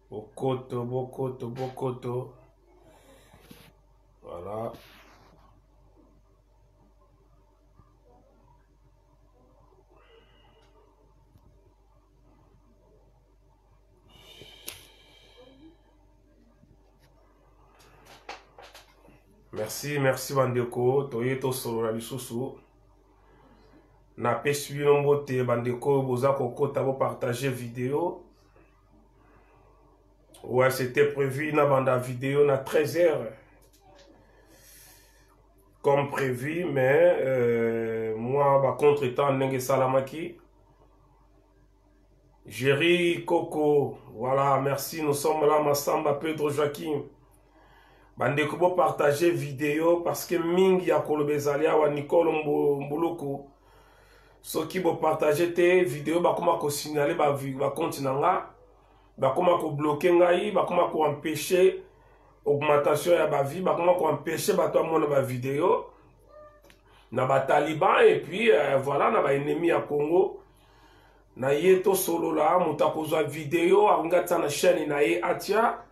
Bokoto, Bokoto, Bokoto. Voilà. Merci bandeko. Toyeto solo la lisusu. Na pesi bino mbote bandeko boza kokota bo partager vidéo. Ouais, c'était prévu na banda vidéo na 13h. Comme prévu, mais moi, bah, contre-temps, Nenge Salamaki. Jerry Coco, voilà, merci, nous sommes là, Massamba, Pedro Joaquim. Bandeko bo partager vidéo parce que Mingi ya Kolobezalia wa Nicole Mbuluku. Ceux qui bo partager tes vidéos, bah comment ko signaler ba compte nanga, bah comment ko bloquer ngai, bah comment ko empêcher augmentation ya ba vie, bah comment ko empêcher bah toi mon ba vidéo. Na ba taliban et puis voilà na ba ennemi à Congo. Na yeto solo la mutakozwa vidéo angata na chaîne na ye atia.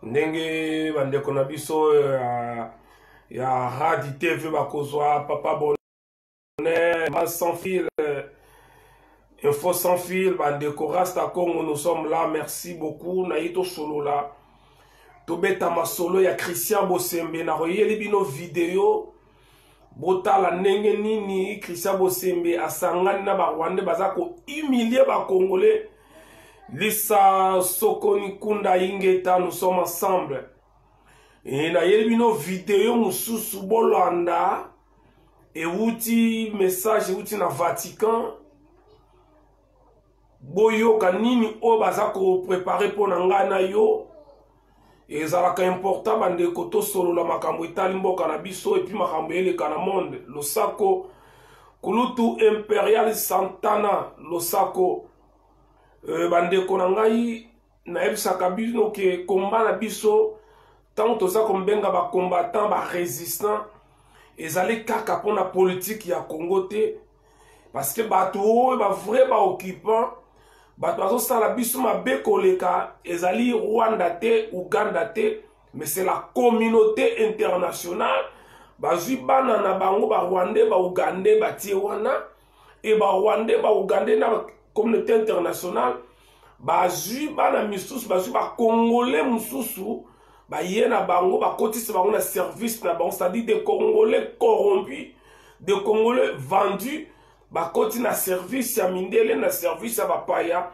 Ndenge bandeko na biso ya Radi TV bakozwa Papa Bonnet, Mal sans fil, Info sans fil, bandeko Rasta Congo, nous sommes là, merci beaucoup. Naito solo là. Tobeta masolo ya Christian Bosembe na royeli bino vidéo. Botala ndenge nini Christian Bosembe asangani na ba Rwanda bazako humilier ba Congolais. Lisa Sokoni Kunda Ingeta, nous sommes ensemble. Et na yelbino vidéo mususu bolanda et outi message outi na Vatican. Boyo kanini o bazako préparer pour nangana yo. Et zalaka important bande koto solo la makambo itali mboka na biso et puis makambo ele kana monde. Losako Kulutu Imperial Santana Losako. Bande konangai na ebisaka bino ke combat na biso tant toza kombenga ba combattant ba résistant ezali kaka pona politique ya Congo te parce que bato ba vrai ba occupant bato azo sala biso mabe koleka ezali Rwanda te Uganda te mais c'est la communauté internationale bazui bana na bango ba Rwandais ba Ugandais ba tie wana et ba Rwandais ba Ugandais na communauté internationale bazui bana misusu bazui ba Congolais mususu ba yena bango ba kotisi bango na service na bango, c'est-à-dire des Congolais corrompus, des Congolais vendus ba koti na service ya mindele na service ya bapaya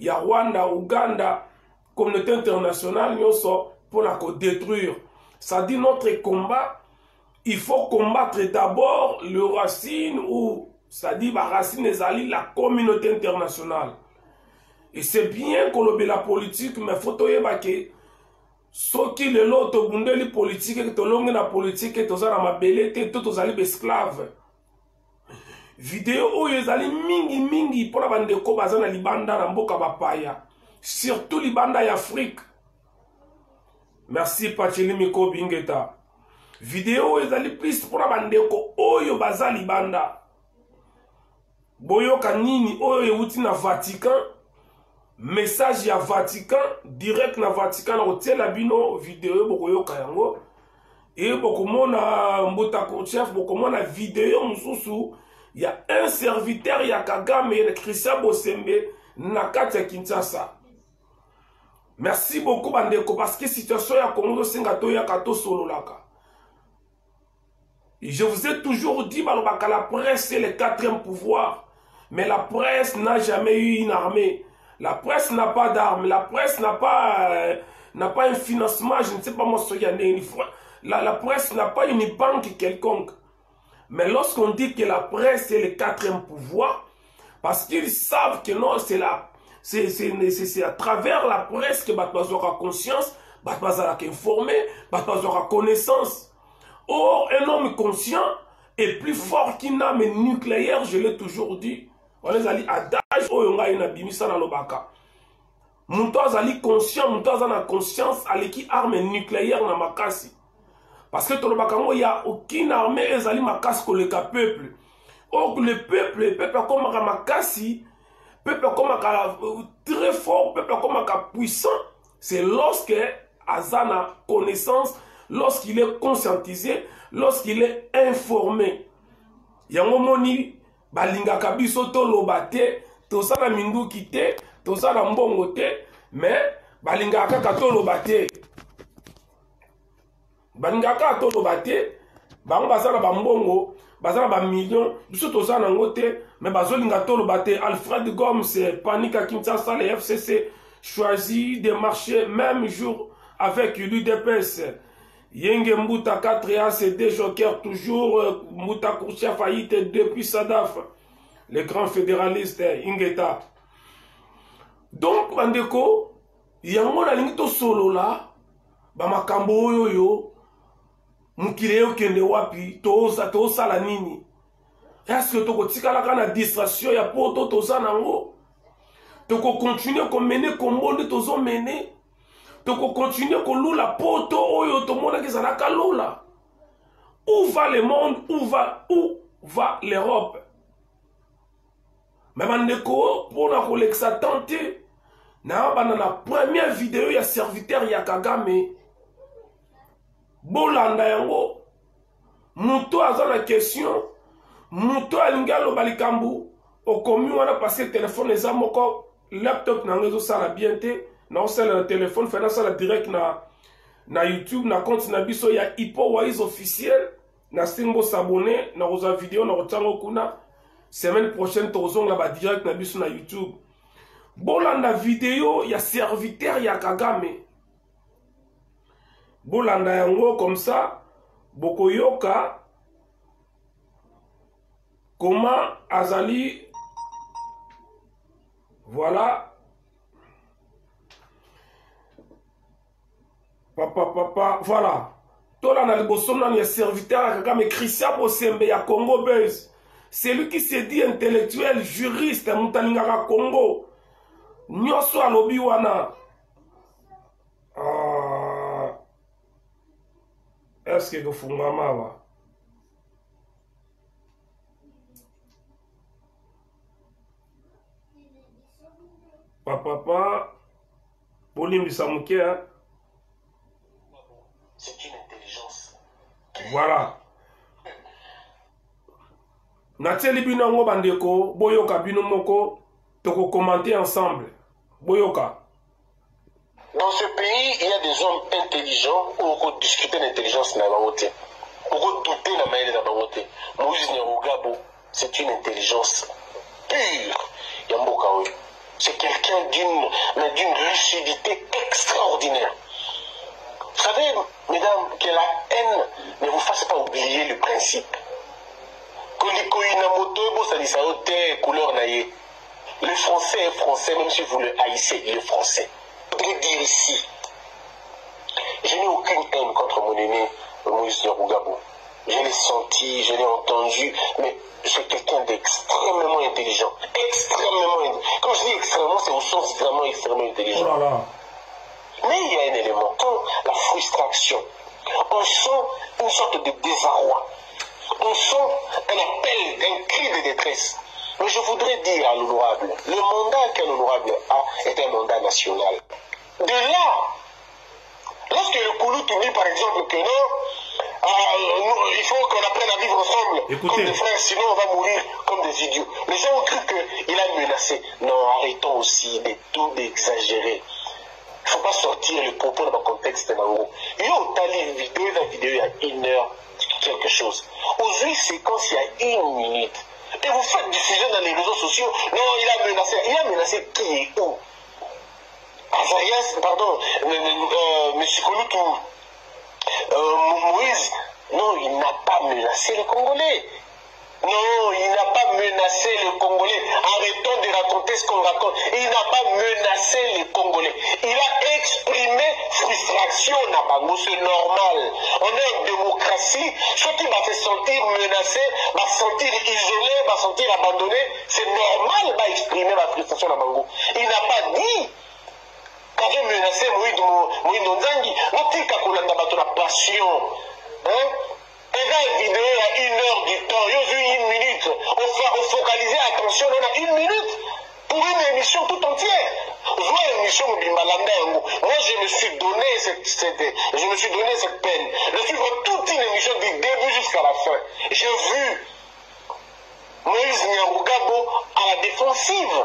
ya Rwanda, Uganda, communauté internationale nyonso pour la détruire. Ça dit notre combat, il faut combattre d'abord le racine ou ça dit la racine ezali la communauté internationale. Et c'est bien qu'on obe la politique, mais faut toyeba ke soki lelo to bundeli politique to longe na politique to za na mabele te to zali esclave. Vidéo oyo ezali mingi pour la bande ko baza na libanda na mboka bapaya, surtout libanda ya Afrique. Merci Pacheli Miko Bingeta. Vidéo ezali plus pour la bande ko oyo baza libanda. Boyo kanini oyo euti na Vatican, message ya Vatican direct na Vatican na hôtel bino vidéo bokoyo kayango et bokomona mbota ko chef bokomona vidéo mususu ya un serviteur ya Kagame ya Christian Bosembe na kati ya Kinshasa. Merci beaucoup bandeko parce que situation ya Congo senga to ya kato sololaka. Je vous ai toujours dit balobaka la presse c'est le quatrième pouvoir. Mais la presse n'a jamais eu une armée. La presse n'a pas d'armes. La presse n'a pas un financement. Je ne sais pas moi ce qu'il y a une fois. La presse n'a pas une banque quelconque. Mais lorsqu'on dit que la presse est le quatrième pouvoir, parce qu'ils savent que non, c'est à travers la presse que Batbazo aura conscience, Batbazo aura informé, Batbazo aura connaissance. Or, un homme conscient est plus fort qu'une arme nucléaire, je l'ai toujours dit. On les a dit adage oyonga ina bimisa na lobaka. Muntu azali conscient, muntu azana conscience aleki arme nucléaire na makasi. Parce que tolobaka ngo ya aucune armée ezali makasi koleka peuple. Or le peuple comme makasi, peuple comme très fort, peuple comme puissant, c'est lorsque Azana connaissance, lorsqu'il est conscientisé, lorsqu'il est informé. Yango moni balingaka biso to lobate, to sala mindu kite, to sala mbongo te, mais balingaka kaka to lobate. Balingaka to lobate, bango basala ba mbongo, basala ba millions, biso to sala ngote, mais bazolinga to lobate. Alfred Gomes, Panique à Kinshasa, les FCC choisi de marcher même jour avec l'UDPS. Yenge Mouta 4A, c'est des jokers toujours. Mouta Kouchia faillite depuis Sadaf. Les grands fédéralistes, Ingeta. Donc, Bandeko, yango na lingi to solo la, ba makambo yo, mukile yo kende wapi, to sala nini. Est-ce que toko tikala kana distraction ya poto to sanango? Toko continuer ko mener combo de tozo mener. Toko continuer ko lula poto oyo to mona ki zanaka lula. Où va le monde? Où va l'Europe? Mais bandeko pour na kolexa tenter na la première vidéo ya serviteur ya Kagame. Bolanda yango. Muto azana question. Muto alingalo balikambu. Au commun on a passé le téléphone les amoko laptop na réseau ça la bien te. Na osala le téléphone fait ça la direct na YouTube na compte na biso ya Hippo Wise officiel na simbo s'abonner na rosa vidéo na rotango kuna semaine prochaine tozonga ba direct na biso na YouTube. Bolanda vidéo ya serviteur ya Kagame. Bolanda yango comme ça bokoyoka comment Azali voilà papa voilà tola na liboso na ya serviteur ya Kagame Christian Bosembe ya Congo Buzz. C'est lui qui se dit intellectuel, juriste, mutalingaka Congo. Nyoso alobi wana. Est-ce que kufungama wa? Papa, Polimbisa Moukia. C'est une intelligence. Voilà. Nateli bino ngo bandeko, boyoka bino moko, toko commenter ensemble. Boyoka. Dans ce pays, il y a des hommes intelligents où on discute d'intelligence na bangote. On douter la manière de bangote. Moïse Nyarugabo, c'est une intelligence pure. Yamboka oui. C'est quelqu'un d'une lucidité extraordinaire. Vous savez, mesdames, que la haine ne vous fasse pas oublier le principe. Le français est français, même si vous le haïssez, il est français. Je voudrais dire ici, je n'ai aucune haine contre mon aîné Moïse Nyarugabo. Je l'ai senti, je l'ai entendu, mais c'est quelqu'un d'extrêmement intelligent. Extrêmement. Quand je dis extrêmement, c'est au sens vraiment extrêmement intelligent. Oh là là. Mais il y a un élément, quand la frustration, on sent une sorte de désarroi. On sent un appel, un cri de détresse. Mais je voudrais dire à l'honorable, le mandat qu'un honorable a est un mandat national. De là, lorsque le Koulou te dit par exemple que non, il faut qu'on apprenne à vivre ensemble. Écoutez, comme des frères, sinon on va mourir comme des idiots. Les gens ont cru qu'il a menacé. Non, arrêtons aussi de tout d'exagérer. Il ne faut pas sortir le propos dans le contexte. Il y a autant de vidéos, la vidéo il y a 1 heure, quelque chose. Aujourd'hui, c'est quand il y a 1 minute. Et vous faites diffusion dans les réseaux sociaux. Non, il a menacé. Il a menacé qui et où? Azarias, pardon, M. Kouloutou, Moïse, non, il n'a pas menacé les Congolais. Non, il n'a pas menacé les Congolais. Arrêtons de raconter ce qu'on raconte. Il n'a pas menacé les Congolais. Il a exprimé frustration. C'est normal. On est en démocratie. Ceux qui vont se sentir menacés, vont se sentir isolés, vont se sentir abandonnés. C'est normal d'exprimer la frustration. Il n'a pas dit qu'avait menacé Moïse Nzangi. On dit qu'il a la passion. Hein? Et là, une vidéo à 1 heure du temps, il y a 1 minute. On focalisait, attention, on a 1 minute pour une émission tout entière. émission Bimbalanda Yango. Moi, je me suis donné cette peine de suivre toute une émission du début jusqu'à la fin. J'ai vu Moïse Nyarugabo à la défensive.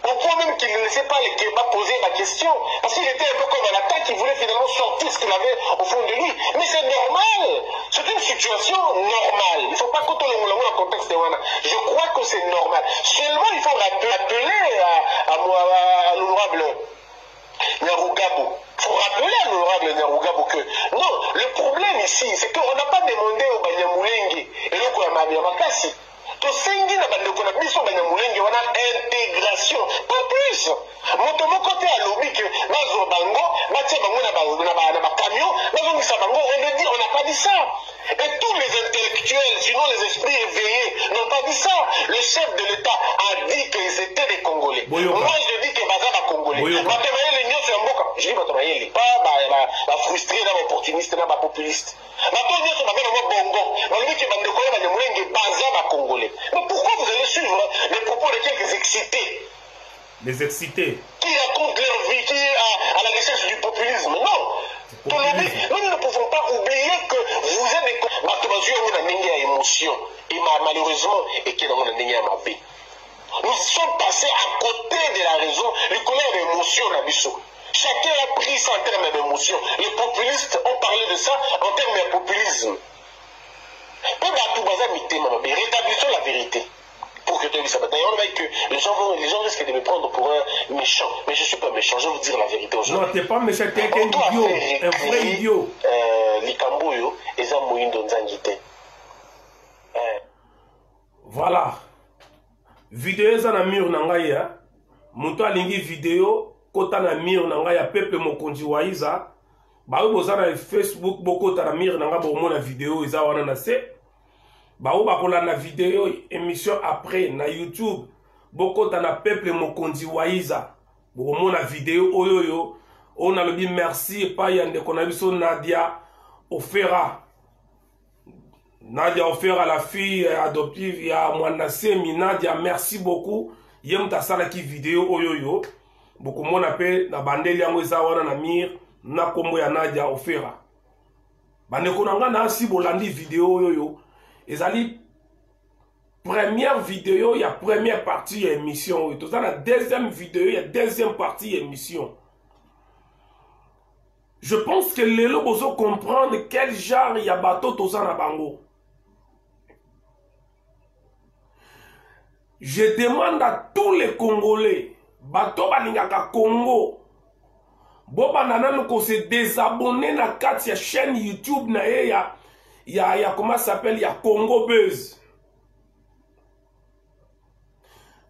Au point même qu'il ne laissait pas les Kéba poser la question. Parce qu'il était un peu comme un attaque, il voulait finalement sortir ce qu'il avait au fond de lui. Mais c'est normal. C'est une situation normale. Il ne faut pas qu'on le contexte de Wana. Je crois que c'est normal. Seulement, il faut rappeler à l'honorable Nyarugabo. Il faut rappeler à l'honorable Nyarugabo que non, le problème ici, c'est qu'on n'a pas demandé au Banyamulenge et le Kouamabia Makassi. Tosengi na bandeko na biso Banyamulenge wana intégration pas plus moto moko te alobi que bazo bango batia bango na ba camion bazongisa bango on le dit, on n'a pas dit ça et tous les intellectuels sinon les esprits éveillés n'ont pas dit ça. Le chef de l'État a dit qu'ils étaient des Congolais. Moi je dis que baza ba Congolais Batomayele nyonso ya mboka, je dis Batomayele pas ba frustré na ba opportuniste na ba populiste bato nyonso babena mo bongo balobi ke bandeko ya Banyamulenge baza ba Congolais. Mais pourquoi vous allez suivre les propos de quelques excités? Les excités qui racontent leur vie, qui est à la recherche du populisme? Non. Nous ne pouvons pas oublier que vous êtes des émotions. Et malheureusement, nous sommes passés à côté de la raison, les colères d'émotion. Chacun a pris ça en termes d'émotion. Les populistes ont parlé de ça en termes de populisme. Rétablissons la vérité. Pour que tu aies ça. D'ailleurs, les gens risquent de me prendre pour un méchant. Mais je ne suis pas méchant, je vais vous dire la vérité aujourd'hui. Non, tu n'es pas méchant, tu es un idiot, un vrai idiot. Likamboyo, et ça, Moïndo Nzangite. Voilà. Vidéo ça na mur nangaya. Muto alingi vidéo kota na mur nangaya Pepe Mokonzi Waiza. Ba boza na Facebook boko ta na mur nanga bo mona vidéo eza wana na se. Ba bakola na vidéo émission après na YouTube boko ta na Pepe Mokonzi Waiza. Bo mona vidéo oyoyo on a le dit merci pa yande kona biso Nadia Ofera. Nadia Ofera, la fille adoptive, il y a Mwanasemi. Nadia, merci beaucoup. Yem ta sala ki vidéo oyoyo. Beaucoup mon appel na bandeli yango ezawana na mir na kombo ya Nadia Ofera. Bandeko nanga na si bolandi vidéo oyoyo. Ezali première vidéo, il y a première partie de l'émission. Et tout ça, la deuxième vidéo, il y a deuxième partie de l'émission. Je pense que les gens vont comprendre quel genre il y a bateau tout ça na bango. Je demande à tous les Congolais, bateau balingaka Congo, boba nanano ko se désabonner na carte ya chaîne YouTube na ya comment ça s'appelle, ya Congo Buzz.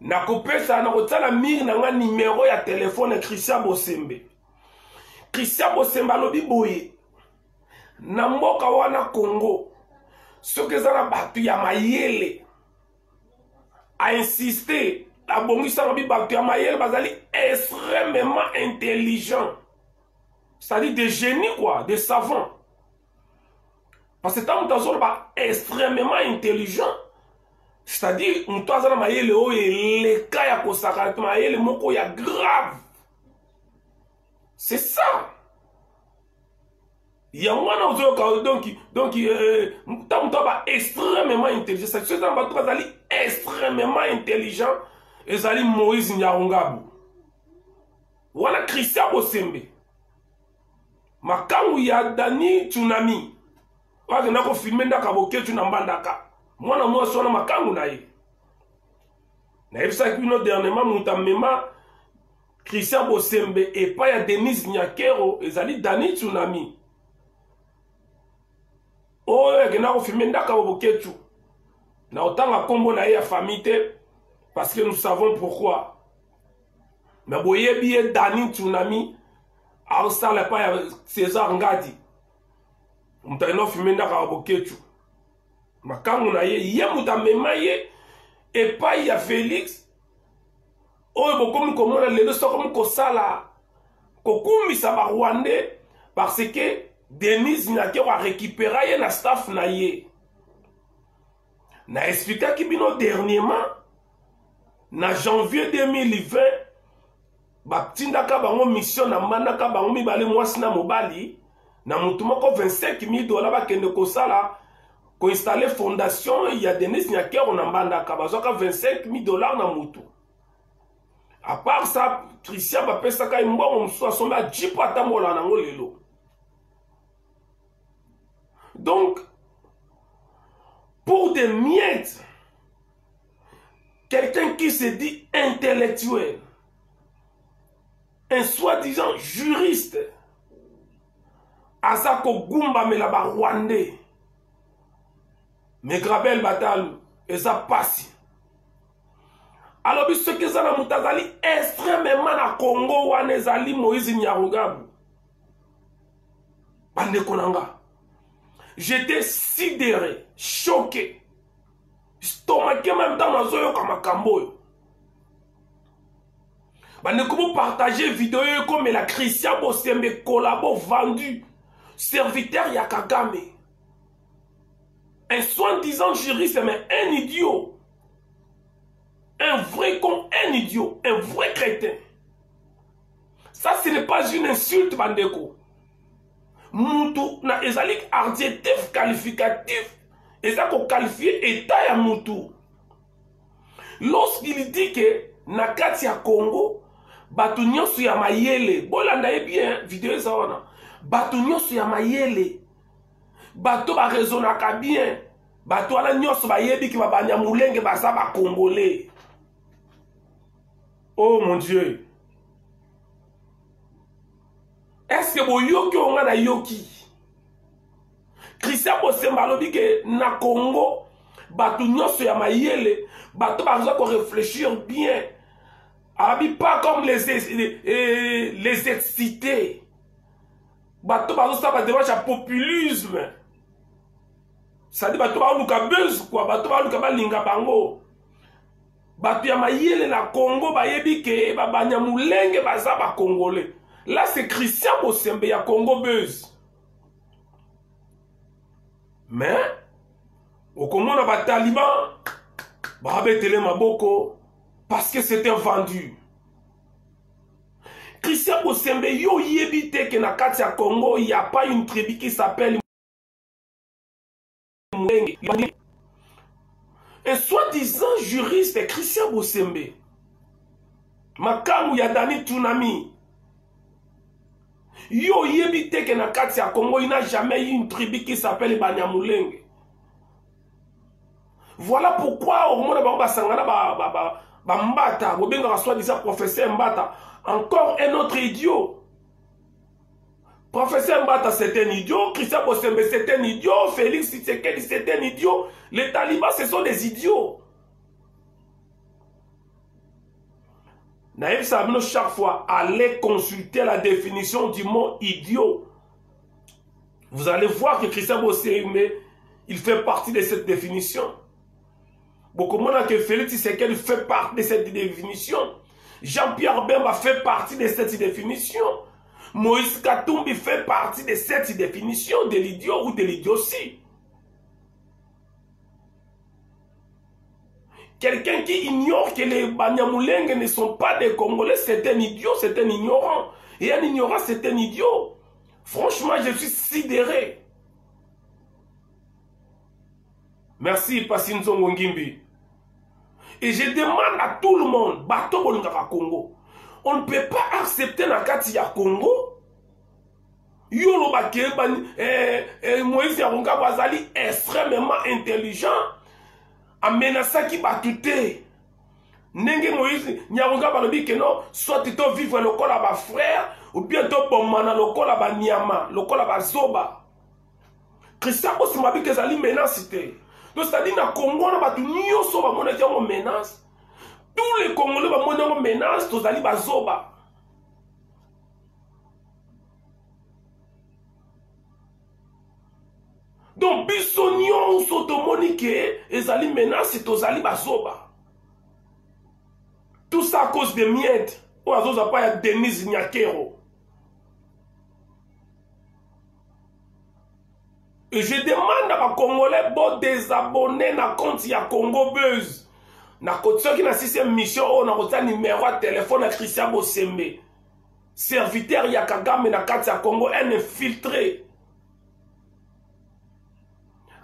Na kopesa na kotala mir na nga numéro ya téléphone Christian Bosembe. Christian Bosembe alobi boye. Na mboka wana Congo. Soki zana batu ya mayele. A insisté. La bongisa alobi batu ya mayele bazali extrêmement intelligent. C'est-à-dire des génies quoi, des savants. Parce que tant que ba extrêmement intelligent. C'est-à-dire, on doit dire que les cas moko ya grave. C'est ça. Il y a un donc extrêmement intelligent. C'est extrêmement intelligent. Et ça Moïse Nyarugabo. Voilà Christian Bosembe. Makangu ya Dani Tsunami. Waka nako filmer ndaka boketu na mbandaka. Moi, na moi, sona makangu na ye. Na yebisa kino dernièrement mutamema Christian Bosembe et pas ya Denise Nyakero ezali Dani Tsunami. Oh, ekena ko filmer ndaka boketu. Na otanga kombo na ye ya famille parce que nous savons pourquoi. Mais boyebi Dani Tsunami a osala pa ya César Ngadi. Mutano filmer ndaka boketu. Makangu na ye, yemuta mema ye, et pas ya Félix. Oye bokomi komona lelo sokomi kosala, kokumi sa ba Rwandais, parce que Denise Nyakero a récupéré ye na staff na ye. Na expliqué ki bino dernièrement, na janvier 2020, batindaka bango mission na mandaka bango mibale mwasi na mobali na mutu moko 25 000 dollars bakende kosala koinstalle fondation ya Denis Nyakero na mbandaka bazwaka 25 000 dollars na mutu. À part ça, Christian bapesaka mbongo mosusu asombi ajipo atambola nango lelo. Donc, pour des miettes, quelqu'un qui se dit intellectuel, un soi-disant juriste, Asako Gumba Melaba Rwandais, mais Grabel Batal, et ça passe. Alors, ce que ça n'a moutazali extrêmement na Congo, Wanezali Moïse Nyarugabo. Bande Konanga. J'étais sidéré, choqué, stomaqué même dans ma zone comme un cambo. Comment partager vidéo comme la Christian Bosembe collabo vendu serviteur Yakagame. Un soi-disant juriste mais un idiot. Un vrai con, un idiot, un vrai crétin. Ça ce n'est pas une insulte Bandeko. Moutou na ezalik adjectif qualificatif ezako qualifier état ya Moutou. Lorsqu'il dit que na kati ya Congo batu nyonso ya mayele bolanda bien vidéo ça wana batu nyonso ya mayele bato ba raisonnaka bien bato wana nyonso bayebi ki babanya mulenge baza ba congolais. Oh mon Dieu. Est-ce que vous yoki ou na yoki? Christian Bosemba lobi que na Congo, batu nyonso ya mayele, batu bazo ko réfléchir bien. Abi pas comme les excités. Batu bazo sa ba démarche à populisme. Ça dit batu ba luka buzz quoi, batu ba luka ba linga bango. Batu ya mayele na Congo bayebi ke ba banyamulenge baza ba congolais. Là, c'est Christian Bosembe, il y a Congo Buzz. Mais, au Congo, on a des talibans, Barabetele Maboko, parce que c'était vendu. Christian Bosembe, yo yébite que na kati ya Congo, il n'y a pas une tribu qui s'appelle Mouenge. Un soi-disant juriste, Christian Bosembe, Makamu Yadani Tsunami, yo yebite que na kati ya Congo il n'a jamais eu une tribu qui s'appelle Banyamulenge. Voilà pourquoi au monde ba sangana ba mbata bobenga soi-disant professeur Mbata, encore un autre idiot. Professeur Mbata c'est un idiot, Christian Bosembe c'est un idiot, Félix Tshisekedi c'est un idiot, les talibans ce sont des idiots. Naïf Sabino chaque fois allez consulter la définition du mot idiot. Vous allez voir que Christian Bosembe il fait partie de cette définition. Beaucoup de monde que Félix Tshisekedi fait partie de cette définition. Jean-Pierre Bemba fait partie de cette définition. Moïse Katumbi fait partie de cette définition de l'idiot ou de l'idiotie. Quelqu'un qui ignore que les Banyamulenge ne sont pas des Congolais, c'est un idiot, c'est un ignorant. Et un ignorant, c'est un idiot. Franchement, je suis sidéré. Merci, Passinzo Ngimbi. Et je demande à tout le monde, Bato Bolingaka Congo, on ne peut pas accepter la Katia Congo. Yolo Baké, Moïse Yaronga Bazali extrêmement intelligent. Amenasaki batute nenge Moïse Nyaronga balobi que non soit tu vivre lokola ba frère ou bien to bomana lokola ba nyama lokola ba zoba. Christian Bosemba bi kezali menace te. Donc ça dit na Congo na batu nyonso ba mona yango menace. Tous les Congolais ba mona yango menace to zali ba zoba. Donc, bisognon sotomonique ezali menace tozali bazoba. Tout ça à cause de miettes. Ou à cause de Denis Nyakero. Et je demande à ma Congolais de désabonner na compte ya Congo Buzz. na soki na 6e mission oyo nakotia numéro ya telefone ya Christian Bosembe, serviteur ya Kagame na kati ya Congo, un infiltré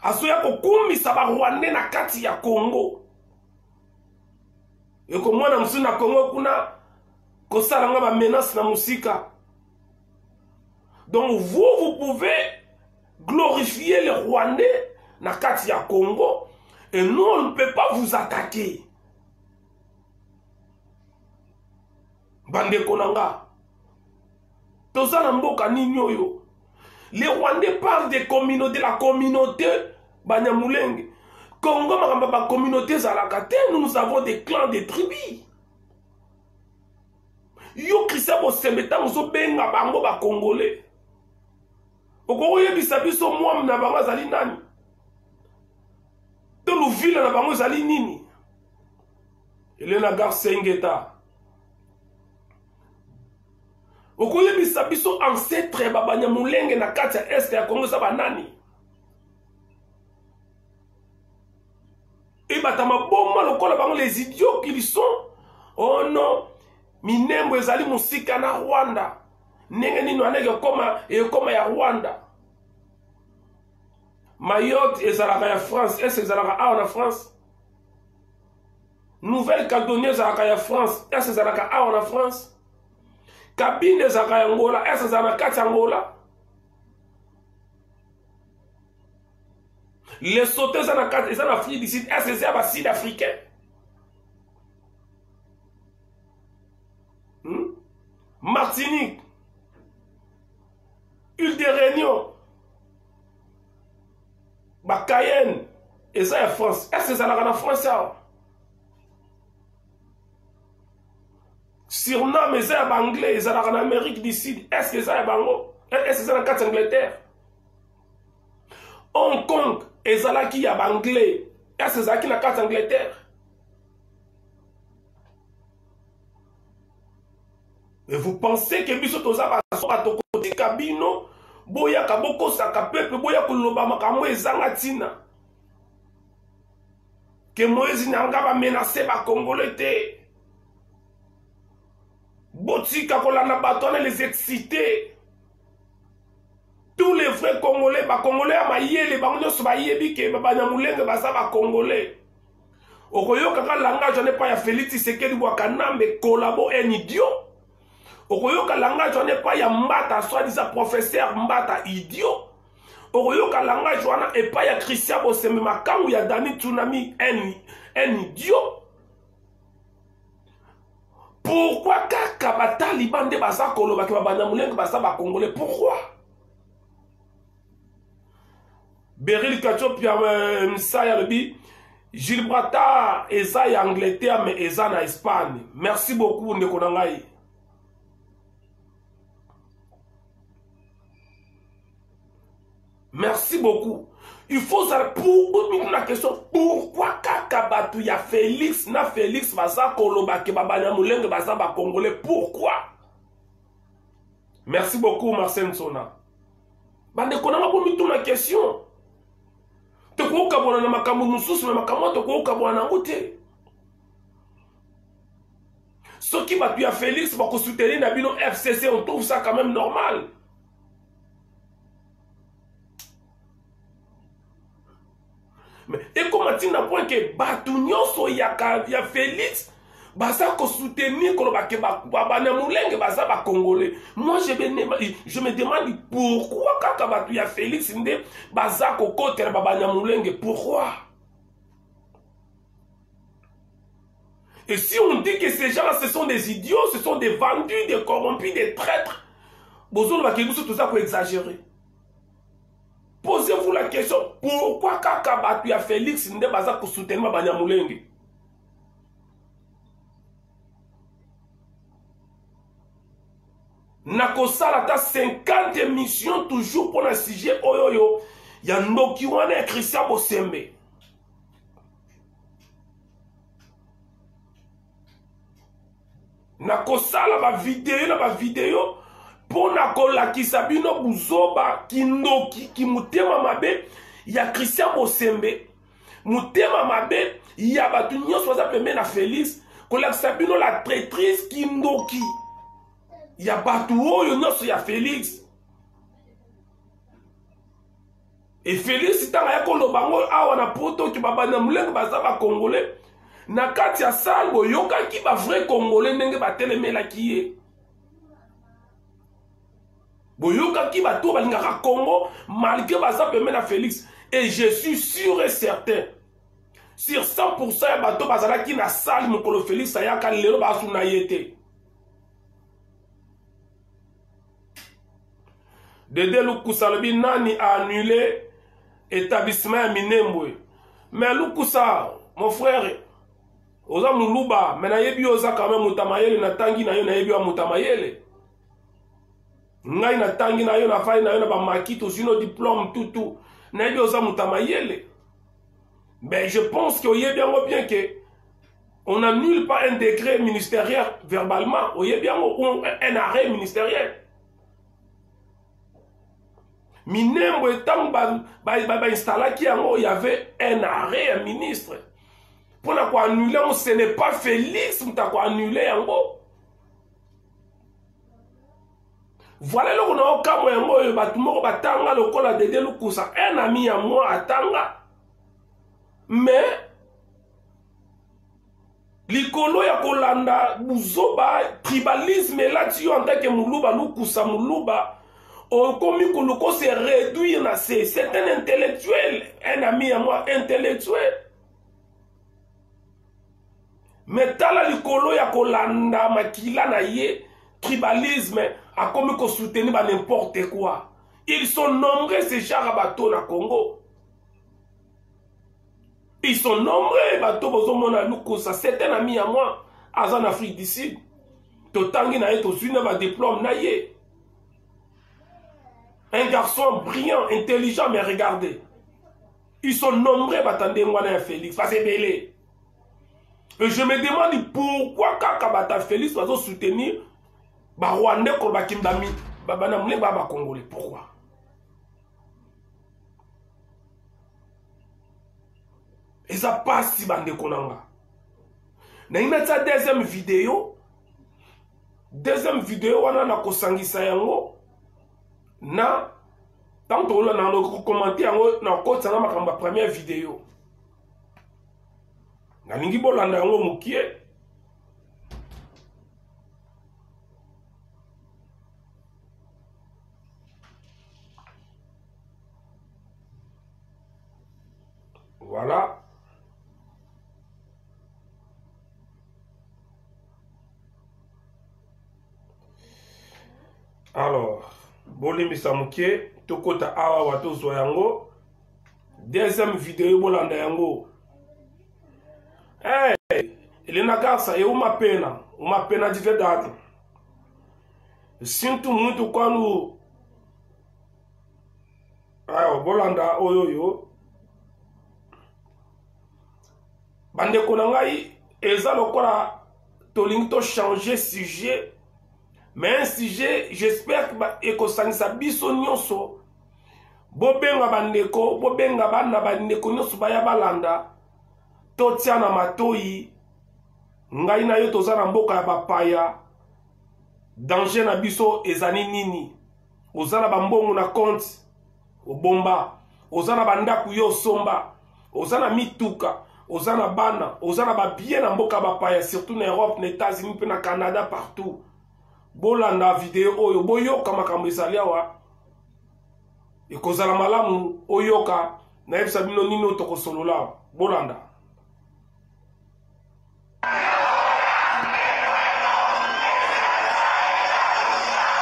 azoya kokumbisa barwandais na kati ya Congo. Eko mwana mosusu na Congo kuna kosalanga ba menace na musika. Donc vous pouvez glorifier les Rwandais na kati ya Congo et nous on ne peut pas vous attaquer. Bande konanga. Toza na mboka nini oyo? Les Rwandais parlent des communautés, la communauté Banyamulenge. Congo makamba ba communauté zalakate, nous avons des clans, des tribus. Yo Christian Bosembe tango benga bango ba Congolais. Oko yebisa biso mwam na bango zali nani? To luvila na bango zali nini? Elena Garsengeta. Oko yebisa biso ancêtre ba Banyamulenge na kati ya est ya Congo za banani? Et batama bomba lokola bango les idiots qu'ils sont. Oh non, minembo ezali musika na Rwanda. Nenge nino anege koma ya Rwanda. Mayotte ezalaka ya France, est ezalaka awa na France. Nouvelle-Calédonie ezalaka ya France, est ezalaka awa na France. Kabine ezalaka ya Angola, est ezalaka kati ya Angola. Les sautés ils en Afrique du Sud, est-ce que c'est sud-africain? Martinique, Île de Réunion, Cayenne, et ça est France. Est-ce que ça n'a rien à France? Suriname, et ça est anglais, et ça n'a rien en Amérique du Sud. Est-ce que ça est bango? Est-ce que ça n'a qu'à Angleterre? Hong Kong, et ça là qui est anglais. Est-ce que ça qui n'a qu'à Angleterre? Et vous pensez que biso toza ba tokoti kabino boya kaboko saka peuple boya koloba makambo ezanga tina que Moïse n'anga ba menacer ba Congolais te botika kolanda batone les exciter tous les vrais Congolais ba Congolais a mayele ba nyonso ba yebi ke ba Banyamulenge baza ba Congolais okoyoka ka langage n'est pas ya Félix Tshisekedi Bwakanambe collabo un idiot. Okoyoka langage n'est pas ya Mbata, soi-disant professeur Mbata idiot. Okoyoka langage wana et pas ya Christian Bosembe Makambu ya Dani Tsunami un idiot. Pourquoi kaka ba Taliban de baza koloba ke ba Banyamulenge baza ba Congolais? Pourquoi? Beryl Kachopia Msaya Lebi Gibraltar eza ya Angleterre mais eza na Espagne. Merci beaucoup ndeko nangai. Merci beaucoup. Il faut savoir pour la question pourquoi Kakabatu ya Félix na Félix baza koloba ke ba Banyamulenge baza ba Congolais? Pourquoi? Merci beaucoup Marcel Nsona. Bande konanga pour mituna question. Te ko kabona na makambo mususu na makambo to ko kabona ngote. Ce qui batu ya Félix ba ko soutenir na bino FCC, on trouve ça quand même normal. Et comment tu n'as point que Batunyoso ya Félix baza ko soutenir koloba ke ba Banyamulenge baza ba Congolais? Moi je me demande pourquoi kaka batu ya Félix nde baza ko kotera ba Banyamulenge? Pourquoi? Et si on dit que ces gens ce sont des idiots, ce sont des vendus, des corrompus, des traîtres, bozo ba ke tout ça pour exagérer. Posez-vous la question, pourquoi kaka batu ya Félix nde baza ko soutenir ba Banyamulenge? Nakosala ta 50 émissions toujours pour un sujet oyoyo ya ndoki wana ya Christian Bosembe. Nakosala ba vidéo pour nakolakisa bino buzoba kindoki ki mutema mabe ya Christian Bosembe, mutema mabe Il y a batu nyos baza pembe na Félix kolakisa bino la traîtrise kindoki. Il y a batu oyo nyos ya Félix. Et Félix tanga ya koloba ngo awa na poto ki babana mulenge baza ba congolais na kati ya salbo yoka ki ba vrai congolais ndenge batelemela kiye. Boyoka ki bato balingaka Congo malgré baza pembe na Félix. Et je suis sûr et certain sur 100% ya bato bazalaki na salle mokolo Félix ayaka lelo basuna yete. Dede Lukusa lobi nani a annulé établissement ya Minembwe. Mais Lukusa, mon frère, oza muluba, mais na yebi oza quand même mutamayele na tangi na yo na yebi wa mutamayele. Ngai na tangi na yo na fai na yo na ba makito sino diplôme tout. Na yebi oza mutamayele. Mais je pense que oye bien que on n'annule pas un décret ministériel verbalement, oye bien un arrêt ministériel. Minembwe tant ba installaki yango, il y avait un arrêt un ministre. Pour na quoi annuler, ce n'est pas Félix mta quoi annuler yango. Voilà le qu'on a kamo yango batumoko batanga lokola Dede Lukusa un ami à moi atanga. Mais likolo ya kolanda buzoba tribalisme là tu en tant que muluba Lukusa muluba. Comme Koloko se réduire na c'est un intellectuel, un ami à moi intellectuel. Mais tala likolo ya kolanda makila na ye tribalisme a comme ko soutenir ba n'importe quoi. Ils sont nombreux ces gens bateau na Congo. Ils sont nombreux bateau bozo mona Lukusa, c'est un ami à moi en Afrique du Sud. To tangi na ye to suina ba diplôme na ye. Un garçon brillant, intelligent, mais regardez. Ils sont nombreux, batandé Ngwana Félix. Ça c'est belé. Et je me demande pourquoi Kakabata Félix va soutenir Rwandais comme Bakimbami, Babana Moulé, Baba Congolais. Pourquoi? Et ça passe si Bande Konanga. Dans une deuxième vidéo, on a Kosangisa Yango. Na tant que là dans le commentaire na côté ça na première vidéo na lingi bolanda yango mukie voilà. Alors Bolimi Samuke, Tokota Awa Wato Zoyango. Deuxième vidéo Bolanda Yango. Hey, Elena Garça, et uma pena de verdade. Sinto muito quando. Bolanda Oyoyo. Bande Konangai, Eza Lokora, Tolinto changer sujet. Mais un sujet, j'espère que ça biso nyonso. Bobenga bandeko, bobenga bana bandeko nyonso baya balanda. Totia na matoi. Ngai na yo toza na mboka ya bapaya. Danger na biso ezani nini. Ozana bambongo na compte. Obomba. Ozana bandaku yo somba. Ozana mituka. Ozana bana. Ozana babie na mboka bapaya. Surtout na Europe, na États-Unis, pe na Canada, partout. Bolanda video oyo boyoka makambo ezali awa ekozala malamu oyoka na yebisa bino nino tokosolola bolanda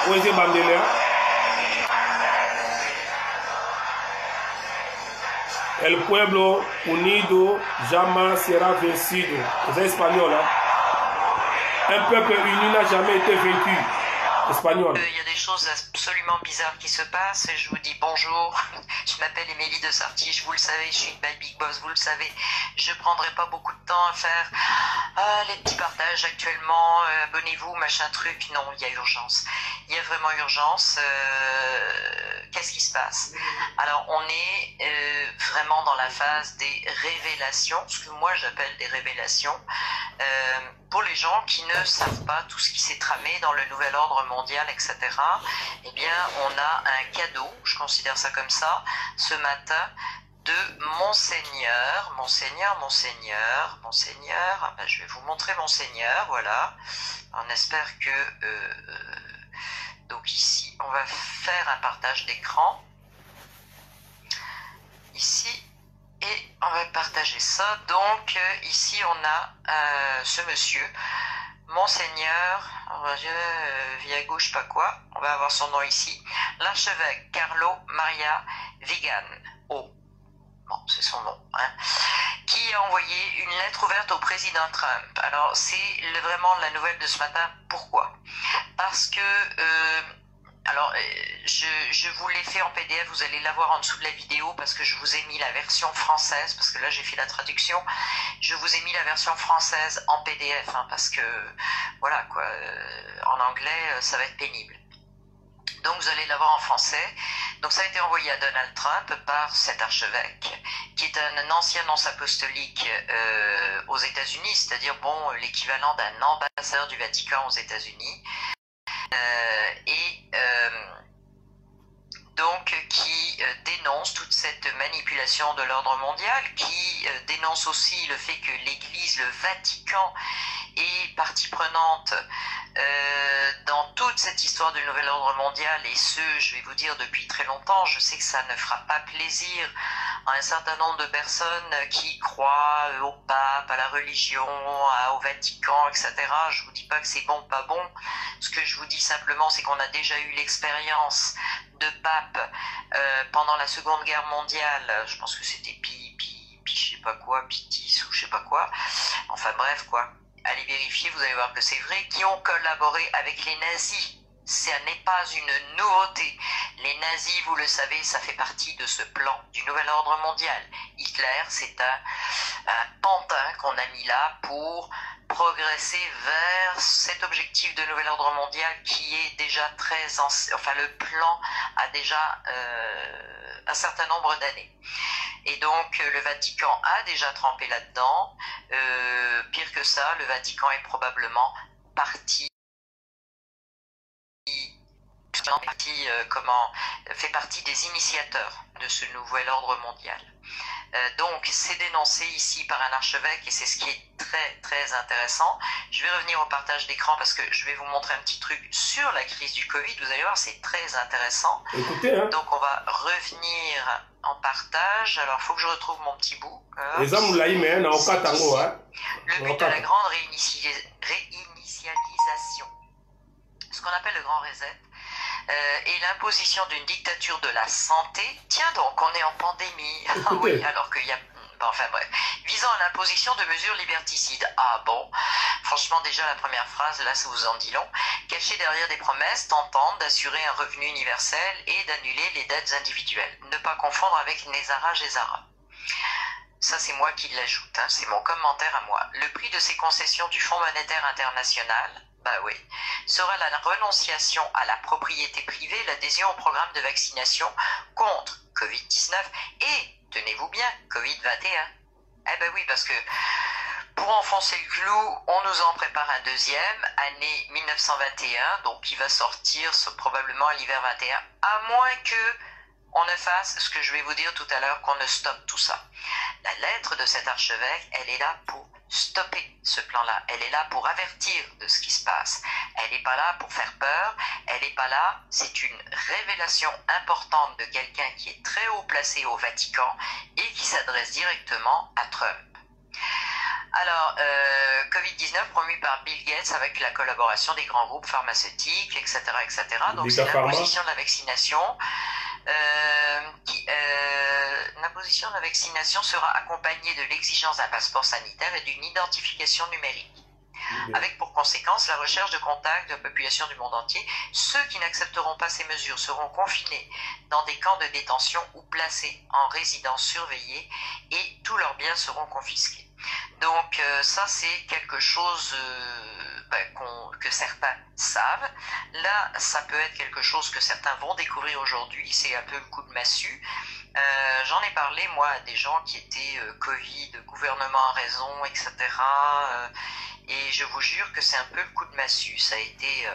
oye bandele el pueblo unido jamás será vencido. C'est espagnol hein? Un peuple uni n'a jamais été vaincu. Espagnol. Il y a des choses absolument bizarres qui se passent. Je vous dis bonjour. Je m'appelle Émilie de Sartige. Vous le savez, je suis by Big Boss. Vous le savez. Je prendrai pas beaucoup de temps à faire les petits partages actuellement. Abonnez-vous, machin truc. Non, il y a urgence. Il y a vraiment urgence. Qu'est-ce qui se passe? Alors, on est vraiment dans la phase des révélations, ce que moi j'appelle des révélations. Pour les gens qui ne savent pas tout ce qui s'est tramé dans le nouvel ordre mondial, etc., eh bien, on a un cadeau, je considère ça comme ça, ce matin, de Monseigneur, ah ben, je vais vous montrer Monseigneur, voilà. On espère que... donc ici, on va faire un partage d'écran. Ici. Et on va partager ça. Donc ici on a ce monsieur, Monseigneur, via gauche, je sais pas quoi, on va avoir son nom ici, l'archevêque Carlo Maria Vigan, bon c'est son nom, hein, qui a envoyé une lettre ouverte au président Trump. Alors c'est vraiment la nouvelle de ce matin. Pourquoi? Parce que alors, je vous l'ai fait en PDF, vous allez la voir en dessous de la vidéo parce que je vous ai mis la version française, parce que là j'ai fait la traduction, je vous ai mis la version française en PDF, hein, parce que, voilà quoi, en anglais ça va être pénible. Donc vous allez l'avoir en français. Donc ça a été envoyé à Donald Trump par cet archevêque, qui est un ancien nonce apostolique aux États-Unis, c'est-à-dire bon, l'équivalent d'un ambassadeur du Vatican aux États-Unis. Donc qui dénonce toute cette manipulation de l'ordre mondial, qui dénonce aussi le fait que l'Église, le Vatican, est partie prenante dans toute cette histoire du nouvel ordre mondial, et ce, je vais vous dire, depuis très longtemps. Je sais que ça ne fera pas plaisir à un certain nombre de personnes qui croient au pape, à la religion, au Vatican, etc. Je vous dis pas que c'est bon, pas bon. Ce que je vous dis simplement, c'est qu'on a déjà eu l'expérience de pape pendant la Seconde Guerre mondiale. Je pense que c'était je sais pas quoi, Pitis ou je sais pas quoi. Enfin bref quoi. Allez vérifier, vous allez voir que c'est vrai, qui ont collaboré avec les nazis. Ce n'est pas une nouveauté. Les nazis, vous le savez, ça fait partie de ce plan du nouvel ordre mondial. Hitler, c'est un pantin qu'on a mis là pour progresser vers cet objectif de nouvel ordre mondial qui est déjà très ancien. Enfin, le plan a déjà un certain nombre d'années. Et donc, le Vatican a déjà trempé là-dedans. Pire que ça, le Vatican est probablement fait partie des initiateurs de ce nouvel ordre mondial. Donc c'est dénoncé ici par un archevêque et c'est ce qui est très très intéressant. Je vais revenir au partage d'écran parce que je vais vous montrer un petit truc sur la crise du Covid. Vous allez voir, c'est très intéressant. Écoutez, hein. Donc on va revenir en partage. Alors il faut que je retrouve mon petit bout. Le but de la grande réinitialisation, ce qu'on appelle le grand reset, et l'imposition d'une dictature de la santé. Tiens donc, on est en pandémie. Ah oui, alors qu'il y a... Bon, enfin bref. Visant à l'imposition de mesures liberticides. Ah bon, franchement déjà la première phrase, là ça vous en dit long. Caché derrière des promesses tentant d'assurer un revenu universel et d'annuler les dettes individuelles. Ne pas confondre avec Nezara Gézara. Ça c'est moi qui l'ajoute, hein, c'est mon commentaire à moi. Le prix de ces concessions du Fonds monétaire international, bah oui, sera la renonciation à la propriété privée, l'adhésion au programme de vaccination contre Covid-19 et, tenez-vous bien, Covid-21. Eh ben oui, parce que pour enfoncer le clou, on nous en prépare un deuxième, année 1921, donc qui va sortir probablement à l'hiver 21, à moins que on ne fasse ce que je vais vous dire tout à l'heure, qu'on ne stoppe tout ça. La lettre de cet archevêque, elle est là pour stopper ce plan-là. Elle est là pour avertir de ce qui se passe. Elle n'est pas là pour faire peur. Elle n'est pas là. C'est une révélation importante de quelqu'un qui est très haut placé au Vatican et qui s'adresse directement à Trump. Alors, Covid-19 promu par Bill Gates avec la collaboration des grands groupes pharmaceutiques, etc. etc. Donc c'est l'imposition de la vaccination. L'imposition de la vaccination sera accompagnée de l'exigence d'un passeport sanitaire et d'une identification numérique. avec pour conséquence la recherche de contact de la population du monde entier. Ceux qui n'accepteront pas ces mesures seront confinés dans des camps de détention ou placés en résidence surveillée et tous leurs biens seront confisqués. Donc ça c'est quelque chose que certains savent. Là ça peut être quelque chose que certains vont découvrir aujourd'hui, c'est un peu le coup de massue. J'en ai parlé moi à des gens qui étaient Covid, gouvernement a raison, etc. Et je vous jure que c'est un peu le coup de massue, ça a été...